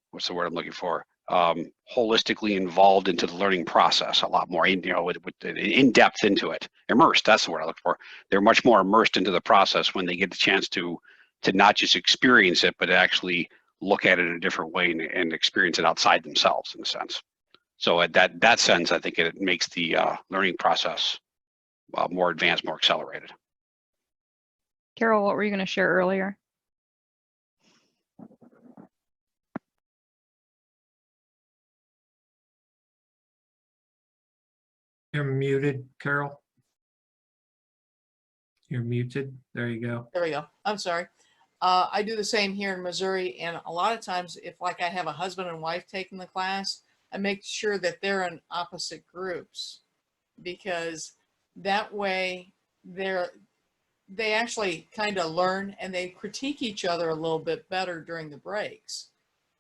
what's the word I'm looking for? Holistically involved into the learning process a lot more, with in depth into it. Immersed, that's the word I look for. They're much more immersed into the process when they get the chance to not just experience it, but actually look at it in a different way and experience it outside themselves in a sense. So at that sense, I think it makes the learning process more advanced, more accelerated. Carol, what were you going to share earlier? You're muted, Carol. You're muted. There you go. There we go. I'm sorry. I do the same here in Missouri, and a lot of times if I have a husband and wife taking the class, I make sure that they're in opposite groups, because that way they actually kind of learn and they critique each other a little bit better during the breaks,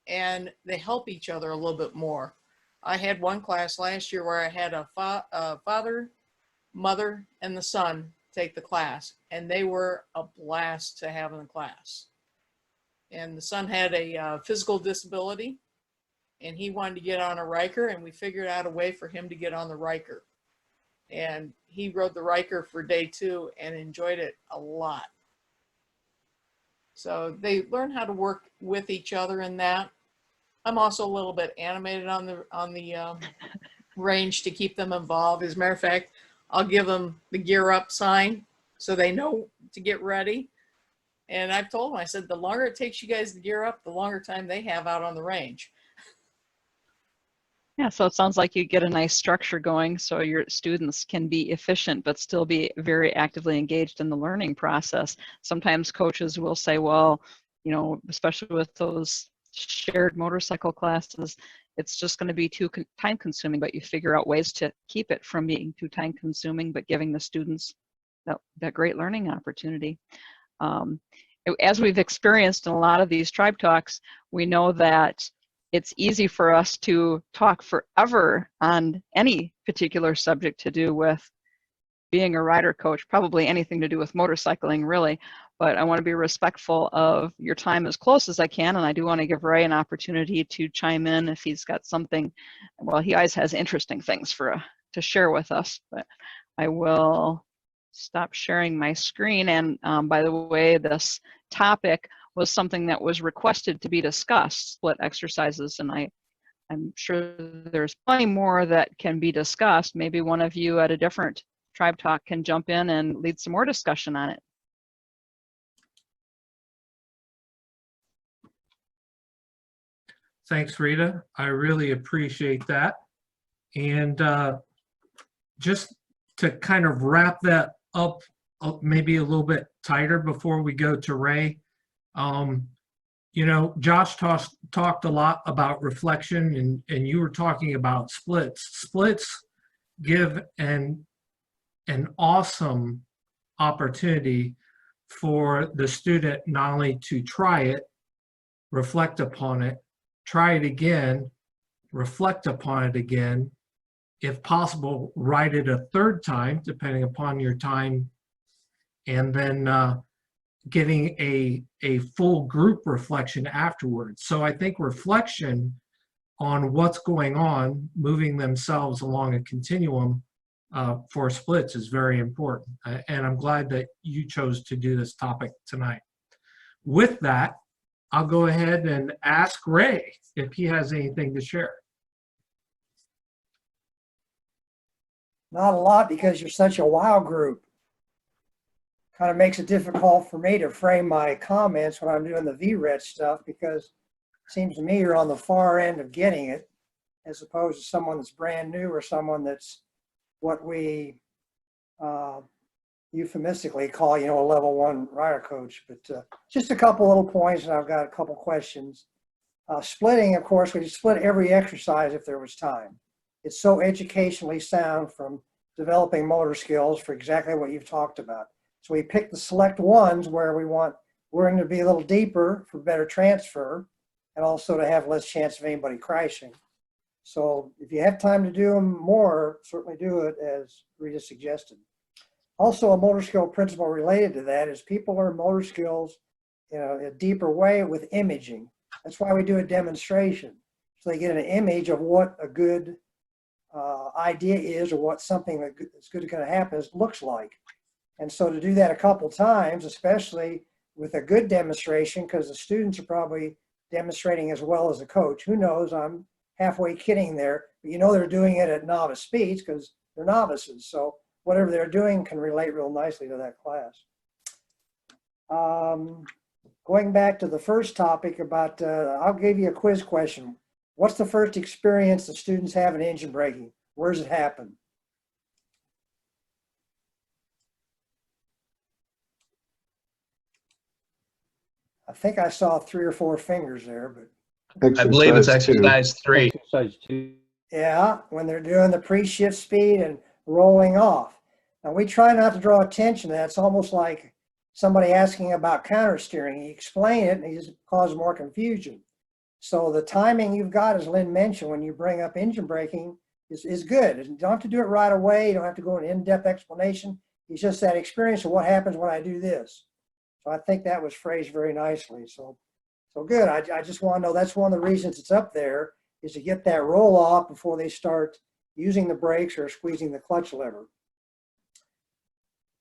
and they help each other a little bit more. I had one class last year where I had a father, mother, and the son take the class, and they were a blast to have in the class. And the son had a physical disability, and he wanted to get on a Riker, and we figured out a way for him to get on the Riker. And he rode the Riker for day 2 and enjoyed it a lot. So they learn how to work with each other in that. I'm also a little bit animated on the range to keep them involved. As a matter of fact, I'll give them the gear up sign so they know to get ready. And I've told them, I said, the longer it takes you guys to gear up, the longer time they have out on the range. Yeah, so it sounds like you get a nice structure going so your students can be efficient but still be very actively engaged in the learning process. Sometimes coaches will say, well, especially with those shared motorcycle classes, it's just going to be too time consuming, but you figure out ways to keep it from being too time consuming, but giving the students that great learning opportunity. As we've experienced in a lot of these tribe talks, we know that it's easy for us to talk forever on any particular subject to do with being a rider coach, probably anything to do with motorcycling, really. But I want to be respectful of your time as close as I can, and I do want to give Ray an opportunity to chime in if he's got something. Well, he always has interesting things to share with us, but I will stop sharing my screen. And by the way, this topic was something that was requested to be discussed, split exercises, and I'm sure there's plenty more that can be discussed. Maybe one of you at a different tribe talk can jump in and lead some more discussion on it. Thanks, Rita. I really appreciate that. And just to kind of wrap that up maybe a little bit tighter before we go to Ray, Josh talked a lot about reflection, and you were talking about splits. Splits give an awesome opportunity for the student not only to try it, reflect upon it, try it again, reflect upon it again, if possible, write it a third time, depending upon your time, and then getting a full group reflection afterwards. So I think reflection on what's going on, moving themselves along a continuum for splits is very important. And I'm glad that you chose to do this topic tonight. With that, I'll go ahead and ask Ray if he has anything to share. Not a lot, because you're such a wow group. Kind of makes it difficult for me to frame my comments when I'm doing the VRED stuff, because it seems to me you're on the far end of getting it, as opposed to someone that's brand new or someone that's what we euphemistically call, a level 1 rider coach. But just a couple little points, and I've got a couple questions. Splitting, of course, we just split every exercise if there was time. It's so educationally sound, from developing motor skills for exactly what you've talked about. So we pick the select ones where we want learning to be a little deeper for better transfer, and also to have less chance of anybody crashing. So if you have time to do them more, certainly do it, as Rita suggested. Also, a motor skill principle related to that is people learn motor skills in a deeper way with imaging. That's why we do a demonstration, so they get an image of what a good idea is, or what something that's good going to happen looks like. And so to do that a couple times, especially with a good demonstration, because the students are probably demonstrating as well as the coach. Who knows? I'm halfway kidding there, but they're doing it at novice speeds because they're novices. So whatever they're doing can relate real nicely to that class. Going back to the first topic about, I'll give you a quiz question. What's the first experience the students have in engine braking? Where does it happen? I think I saw 3 or 4 fingers there, but I believe it's exercise 3. Exercise 2. yeah, when they're doing the pre-shift speed and rolling off. Now we try not to draw attention to that. It's almost like somebody asking about counter steering. You explain it and you just cause more confusion. So the timing you've got, as Lynn mentioned, when you bring up engine braking is good. You don't have to do it right away. You don't have to go into in-depth explanation. It's just that experience of what happens when I do this. So I think that was phrased very nicely. So good. I just want to know, that's one of the reasons it's up there, is to get that roll off before they start using the brakes or squeezing the clutch lever.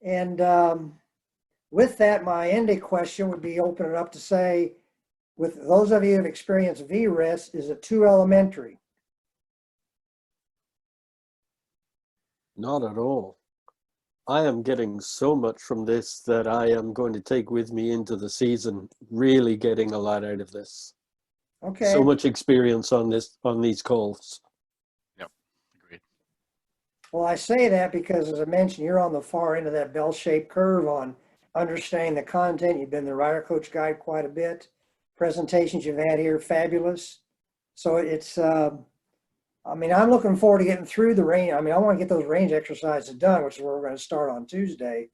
And with that, my ending question would be open it up to say, with those of you who have experienced VRES, is it too elementary? Not at all. I am getting so much from this that I am going to take with me into the season, really getting a lot out of this. Okay. So much experience on these calls. Yep, agreed. Well, I say that because, as I mentioned, you're on the far end of that bell-shaped curve on understanding the content. You've been the Rider Coach Guide quite a bit. Presentations you've had here, fabulous. So it's, I mean, I'm looking forward to getting through the range. I mean, I want to get those range exercises done, which is where we're going to start on Tuesday,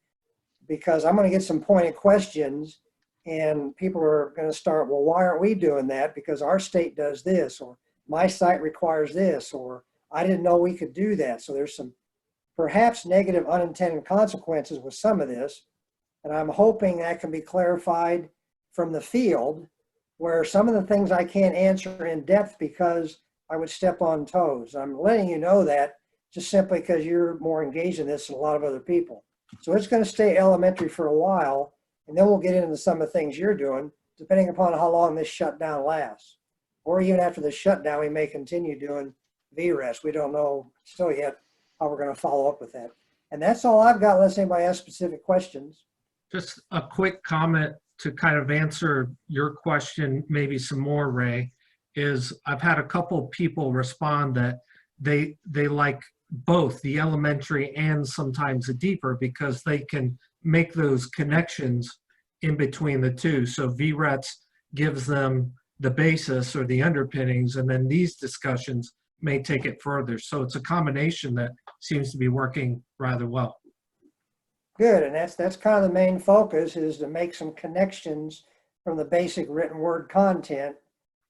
because I'm going to get some pointed questions, and people are going to start, well, why aren't we doing that? Because our state does this, or my site requires this, or I didn't know we could do that. So there's some perhaps negative unintended consequences with some of this. And I'm hoping that can be clarified from the field, where some of the things I can't answer in depth because I would step on toes. I'm letting you know that just simply because you're more engaged in this than a lot of other people. So it's going to stay elementary for a while, and then we'll get into some of the things you're doing, depending upon how long this shutdown lasts. Or even after the shutdown, we may continue doing VRES. We don't know still yet how we're going to follow up with that. And that's all I've got, unless anybody has specific questions. Just a quick comment to kind of answer your question, maybe some more, Ray, is I've had a couple people respond that they like both the elementary and sometimes the deeper, because they can make those connections in between the two. So VRETs gives them the basis or the underpinnings, and then these discussions may take it further. So it's a combination that seems to be working rather well. Good, and that's kind of the main focus, is to make some connections from the basic written word content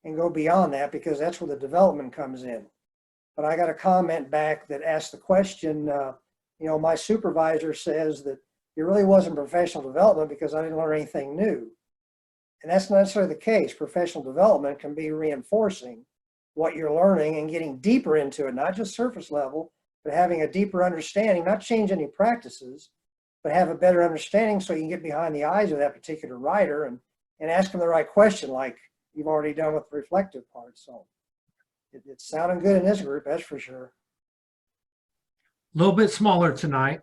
and go beyond that, because that's where the development comes in. But I got a comment back that asked the question, you know, my supervisor says that it really wasn't professional development because I didn't learn anything new. And that's not necessarily the case. Professional development can be reinforcing what you're learning and getting deeper into it, not just surface level, but having a deeper understanding, not change any practices, but have a better understanding so you can get behind the eyes of that particular rider and ask them the right question like you've already done with the reflective part. So it's sounding good in this group, that's for sure. A little bit smaller tonight.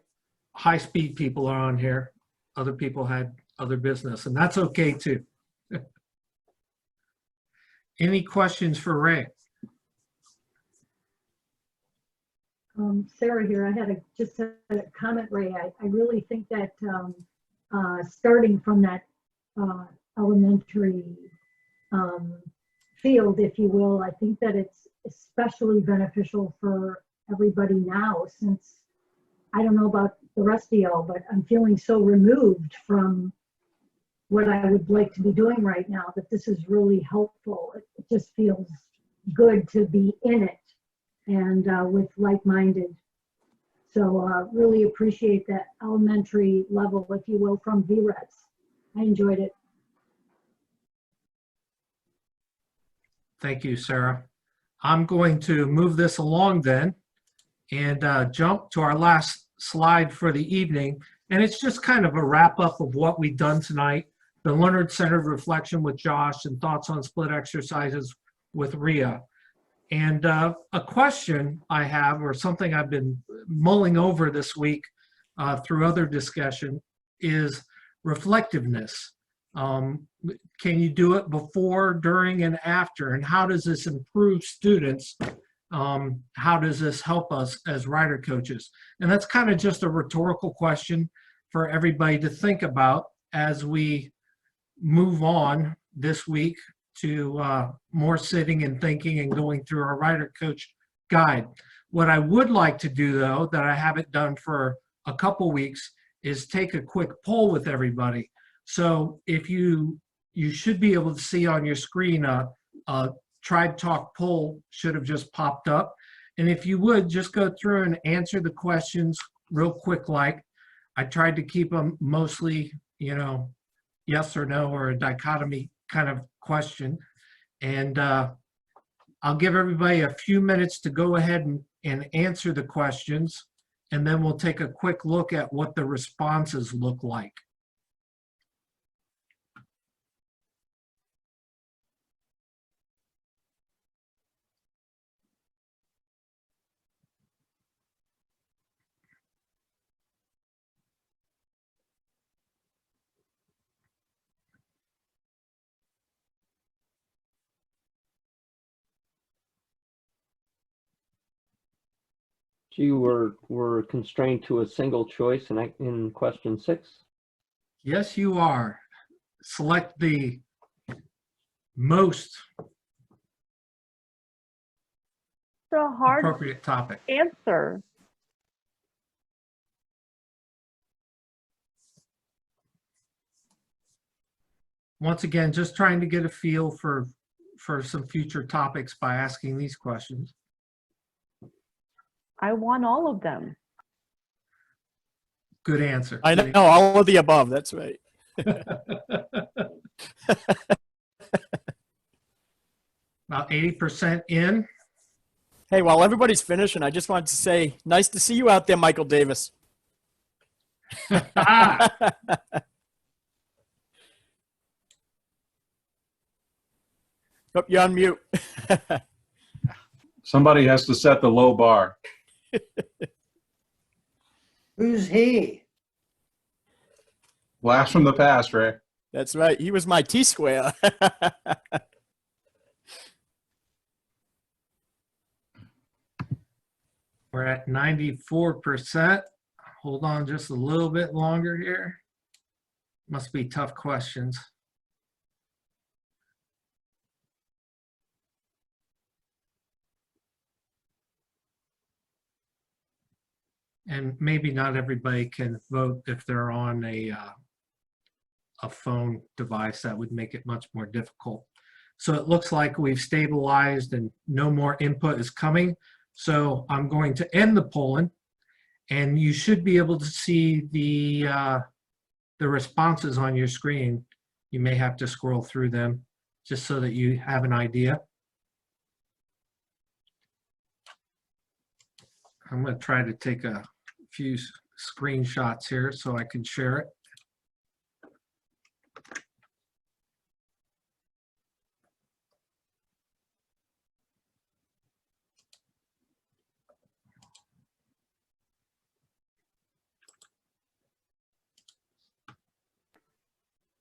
High-speed people are on here. Other people had other business, and that's okay too. Any questions for Ray? Sarah here. I had just a comment, Ray. I really think that starting from that elementary field, if you will, I think that it's especially beneficial for everybody now, since I don't know about the rest of y'all, but I'm feeling so removed from what I would like to be doing right now that this is really helpful. It just feels good to be in it and with like-minded. So really appreciate that elementary level, if you will, from VREDS. I enjoyed it. Thank you, Sarah. I'm going to move this along then and jump to our last slide for the evening. And it's just kind of a wrap up of what we've done tonight, the learner-centered reflection with Josh and thoughts on split exercises with Rhea. And a question I have, or something I've been mulling over this week through other discussion, is reflectiveness. Can you do it before, during, and after? And how does this improve students? How does this help us as rider coaches? And that's kind of just a rhetorical question for everybody to think about as we move on this week to more sitting and thinking and going through our rider coach guide. What I would like to do, though, that I haven't done for a couple weeks, is take a quick poll with everybody. So if you should be able to see on your screen a Tribe Talk poll should have just popped up. And if you would, just go through and answer the questions real quick. Like, I tried to keep them mostly, you know, yes or no, or a dichotomy kind of question. And I'll give everybody a few minutes to go ahead and answer the questions. And then we'll take a quick look at what the responses look like. You were constrained to a single choice in question 6? Yes, you are. Select the most So hard appropriate topic. answer. Once again, just trying to get a feel for some future topics by asking these questions. I want all of them. Good answer. I know, all of the above, that's right. About 80% in. Hey, while everybody's finishing, I just wanted to say, nice to see you out there, Michael Davis. Oh, you're on mute. Somebody has to set the low bar. Who's he? Blast from the past, Ray. That's right. He was my T-square. We're at 94%. Hold on just a little bit longer here. Must be tough questions. And maybe not everybody can vote if they're on a phone device. That would make it much more difficult. So it looks like we've stabilized and no more input is coming. So I'm going to end the polling. And you should be able to see the responses on your screen. You may have to scroll through them just so that you have an idea. I'm going to try to take a few screenshots here so I can share it.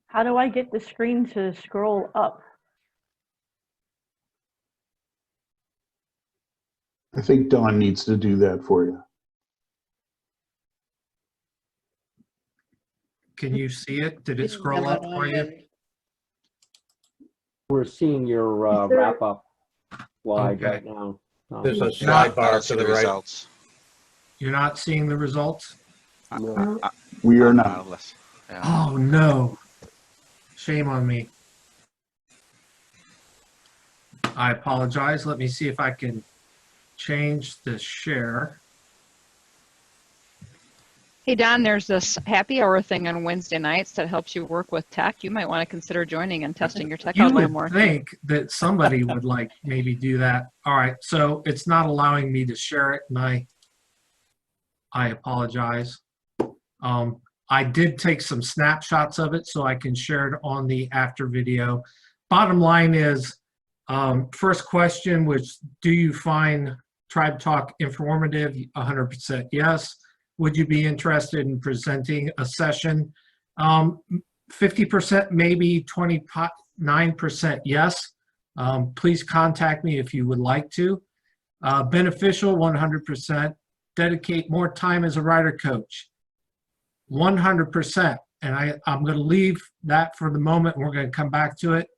How do I get the screen to scroll up? I think Dawn needs to do that for you. Can you see it? Did it scroll up for you? We're seeing your wrap up slide Okay. right now. There's a Not- sidebar to the right. Results. You're not seeing the results? No. We are I'm not. out of this. Yeah. Oh, no. Shame on me. I apologize. Let me see if I can change the share. Hey, Don, there's this happy hour thing on Wednesday nights that helps you work with tech. You might want to consider joining and testing your tech out You a little would more. think that somebody would like maybe do that. All right, so it's not allowing me to share it, and I apologize. I did take some snapshots of it so I can share it on the after video. Bottom line is, first question, which do you find Tribe Talk informative? 100% yes. Would you be interested in presenting a session? 50% maybe, 29% yes. Please contact me if you would like to. Beneficial, 100%. Dedicate more time as a rider coach, 100%. And I'm going to leave that for the moment. We're going to come back to it.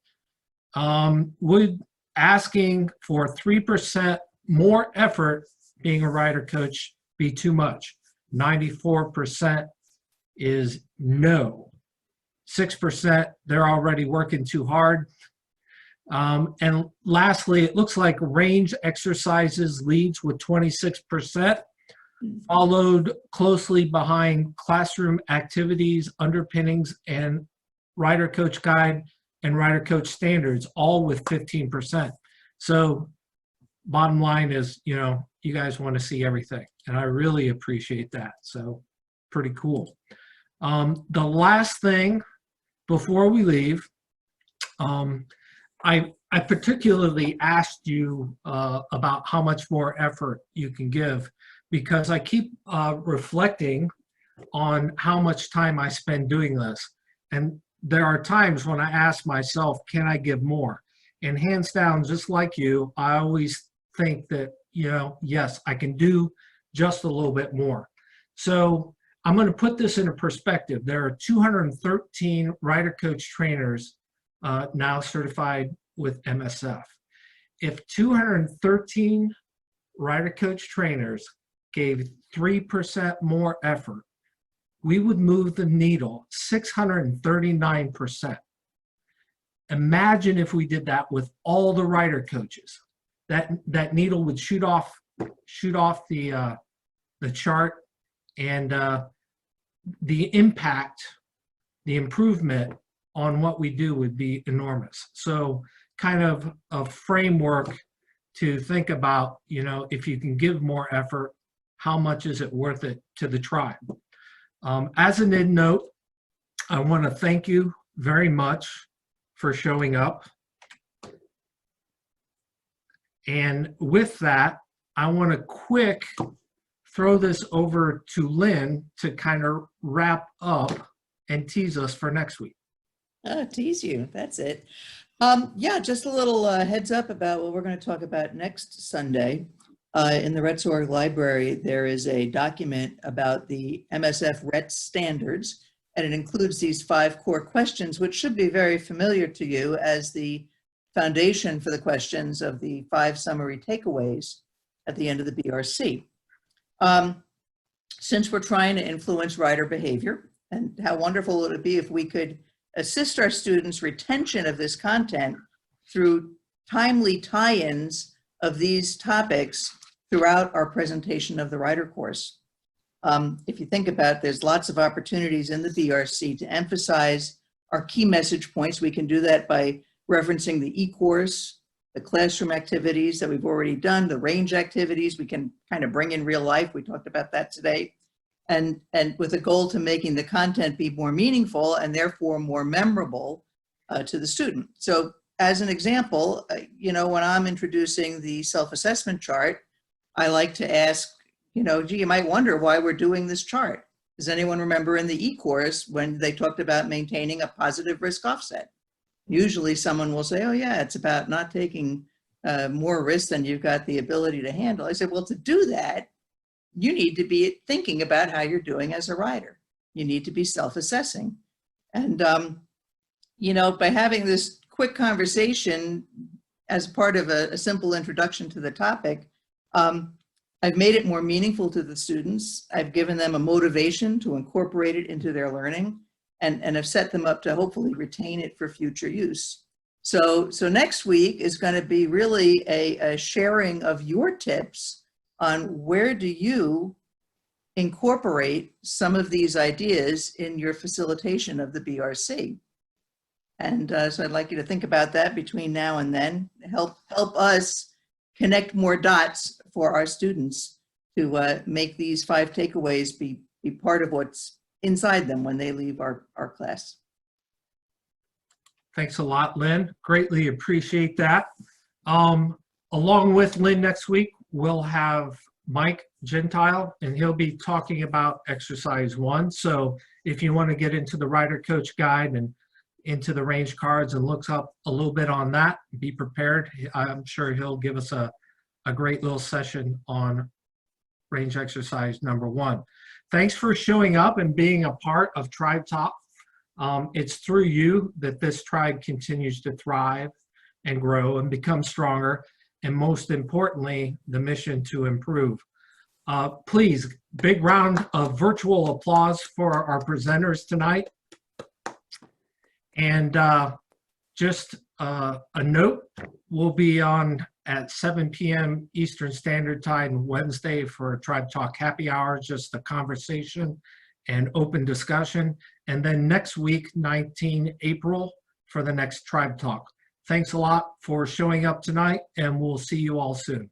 Would asking for 3% more effort being a rider coach be too much? 94% is no. 6%, they're already working too hard. And lastly, it looks like range exercises leads with 26%, followed closely behind classroom activities, underpinnings, and rider coach guide and rider coach standards, all with 15%. So bottom line is, you know, you guys want to see everything, and I really appreciate that. So pretty cool. The last thing before we leave, I particularly asked you about how much more effort you can give, because I keep reflecting on how much time I spend doing this. And there are times when I ask myself, can I give more? And hands down, just like you, I always think that, you know, yes, I can do just a little bit more. So I'm going to put this into perspective. There are 213 rider coach trainers now certified with MSF. If 213 rider coach trainers gave 3% more effort, we would move the needle 639%. Imagine if we did that with all the rider coaches. That needle would shoot off the chart, and the impact, the improvement on what we do would be enormous. So kind of a framework to think about, you know, if you can give more effort, how much is it worth it to the tribe? As an end note, I want to thank you very much for showing up. And with that, I want to quick throw this over to Lynn to kind of wrap up and tease us for next week. Tease you, that's it. Yeah, just a little heads up about what we're going to talk about next Sunday. In the RETS.org library, there is a document about the MSF RETS standards, and it includes these 5 core questions, which should be very familiar to you as the foundation for the questions of the 5 summary takeaways at the end of the BRC. Since we're trying to influence rider behavior, and how wonderful would it be if we could assist our students' retention of this content through timely tie-ins of these topics throughout our presentation of the rider course. If you think about it, there's lots of opportunities in the BRC to emphasize our key message points. We can do that by referencing the e-course, the classroom activities that we've already done, the range activities we can kind of bring in real life. We talked about that today. And with a goal to making the content be more meaningful and therefore more memorable to the student. So as an example, when I'm introducing the self-assessment chart, I like to ask, gee, you might wonder why we're doing this chart. Does anyone remember in the e-course when they talked about maintaining a positive risk offset? Usually someone will say, oh yeah, it's about not taking more risk than you've got the ability to handle. I said, well, to do that, you need to be thinking about how you're doing as a rider. You need to be self-assessing. And, by having this quick conversation as part of a simple introduction to the topic, I've made it more meaningful to the students. I've given them a motivation to incorporate it into their learning, and have set them up to hopefully retain it for future use. So next week is going to be really a sharing of your tips on where do you incorporate some of these ideas in your facilitation of the BRC. And so I'd like you to think about that between now and then. Help us connect more dots for our students to make these 5 takeaways be part of what's inside them when they leave our class. Thanks a lot, Lynn. Greatly appreciate that. Along with Lynn next week, we'll have Mike Gentile, and he'll be talking about exercise 1. So if you want to get into the Rider Coach Guide and into the range cards and look up a little bit on that, be prepared. I'm sure he'll give us a great little session on range exercise number 1. Thanks for showing up and being a part of Tribe Talk. It's through you that this tribe continues to thrive and grow and become stronger, and most importantly, the mission to improve. Please, big round of virtual applause for our presenters tonight. And just a note, we'll be on at 7 p.m. Eastern Standard Time Wednesday for Tribe Talk Happy Hour, just a conversation and open discussion. And then next week, 19 April, for the next Tribe Talk. Thanks a lot for showing up tonight, and we'll see you all soon.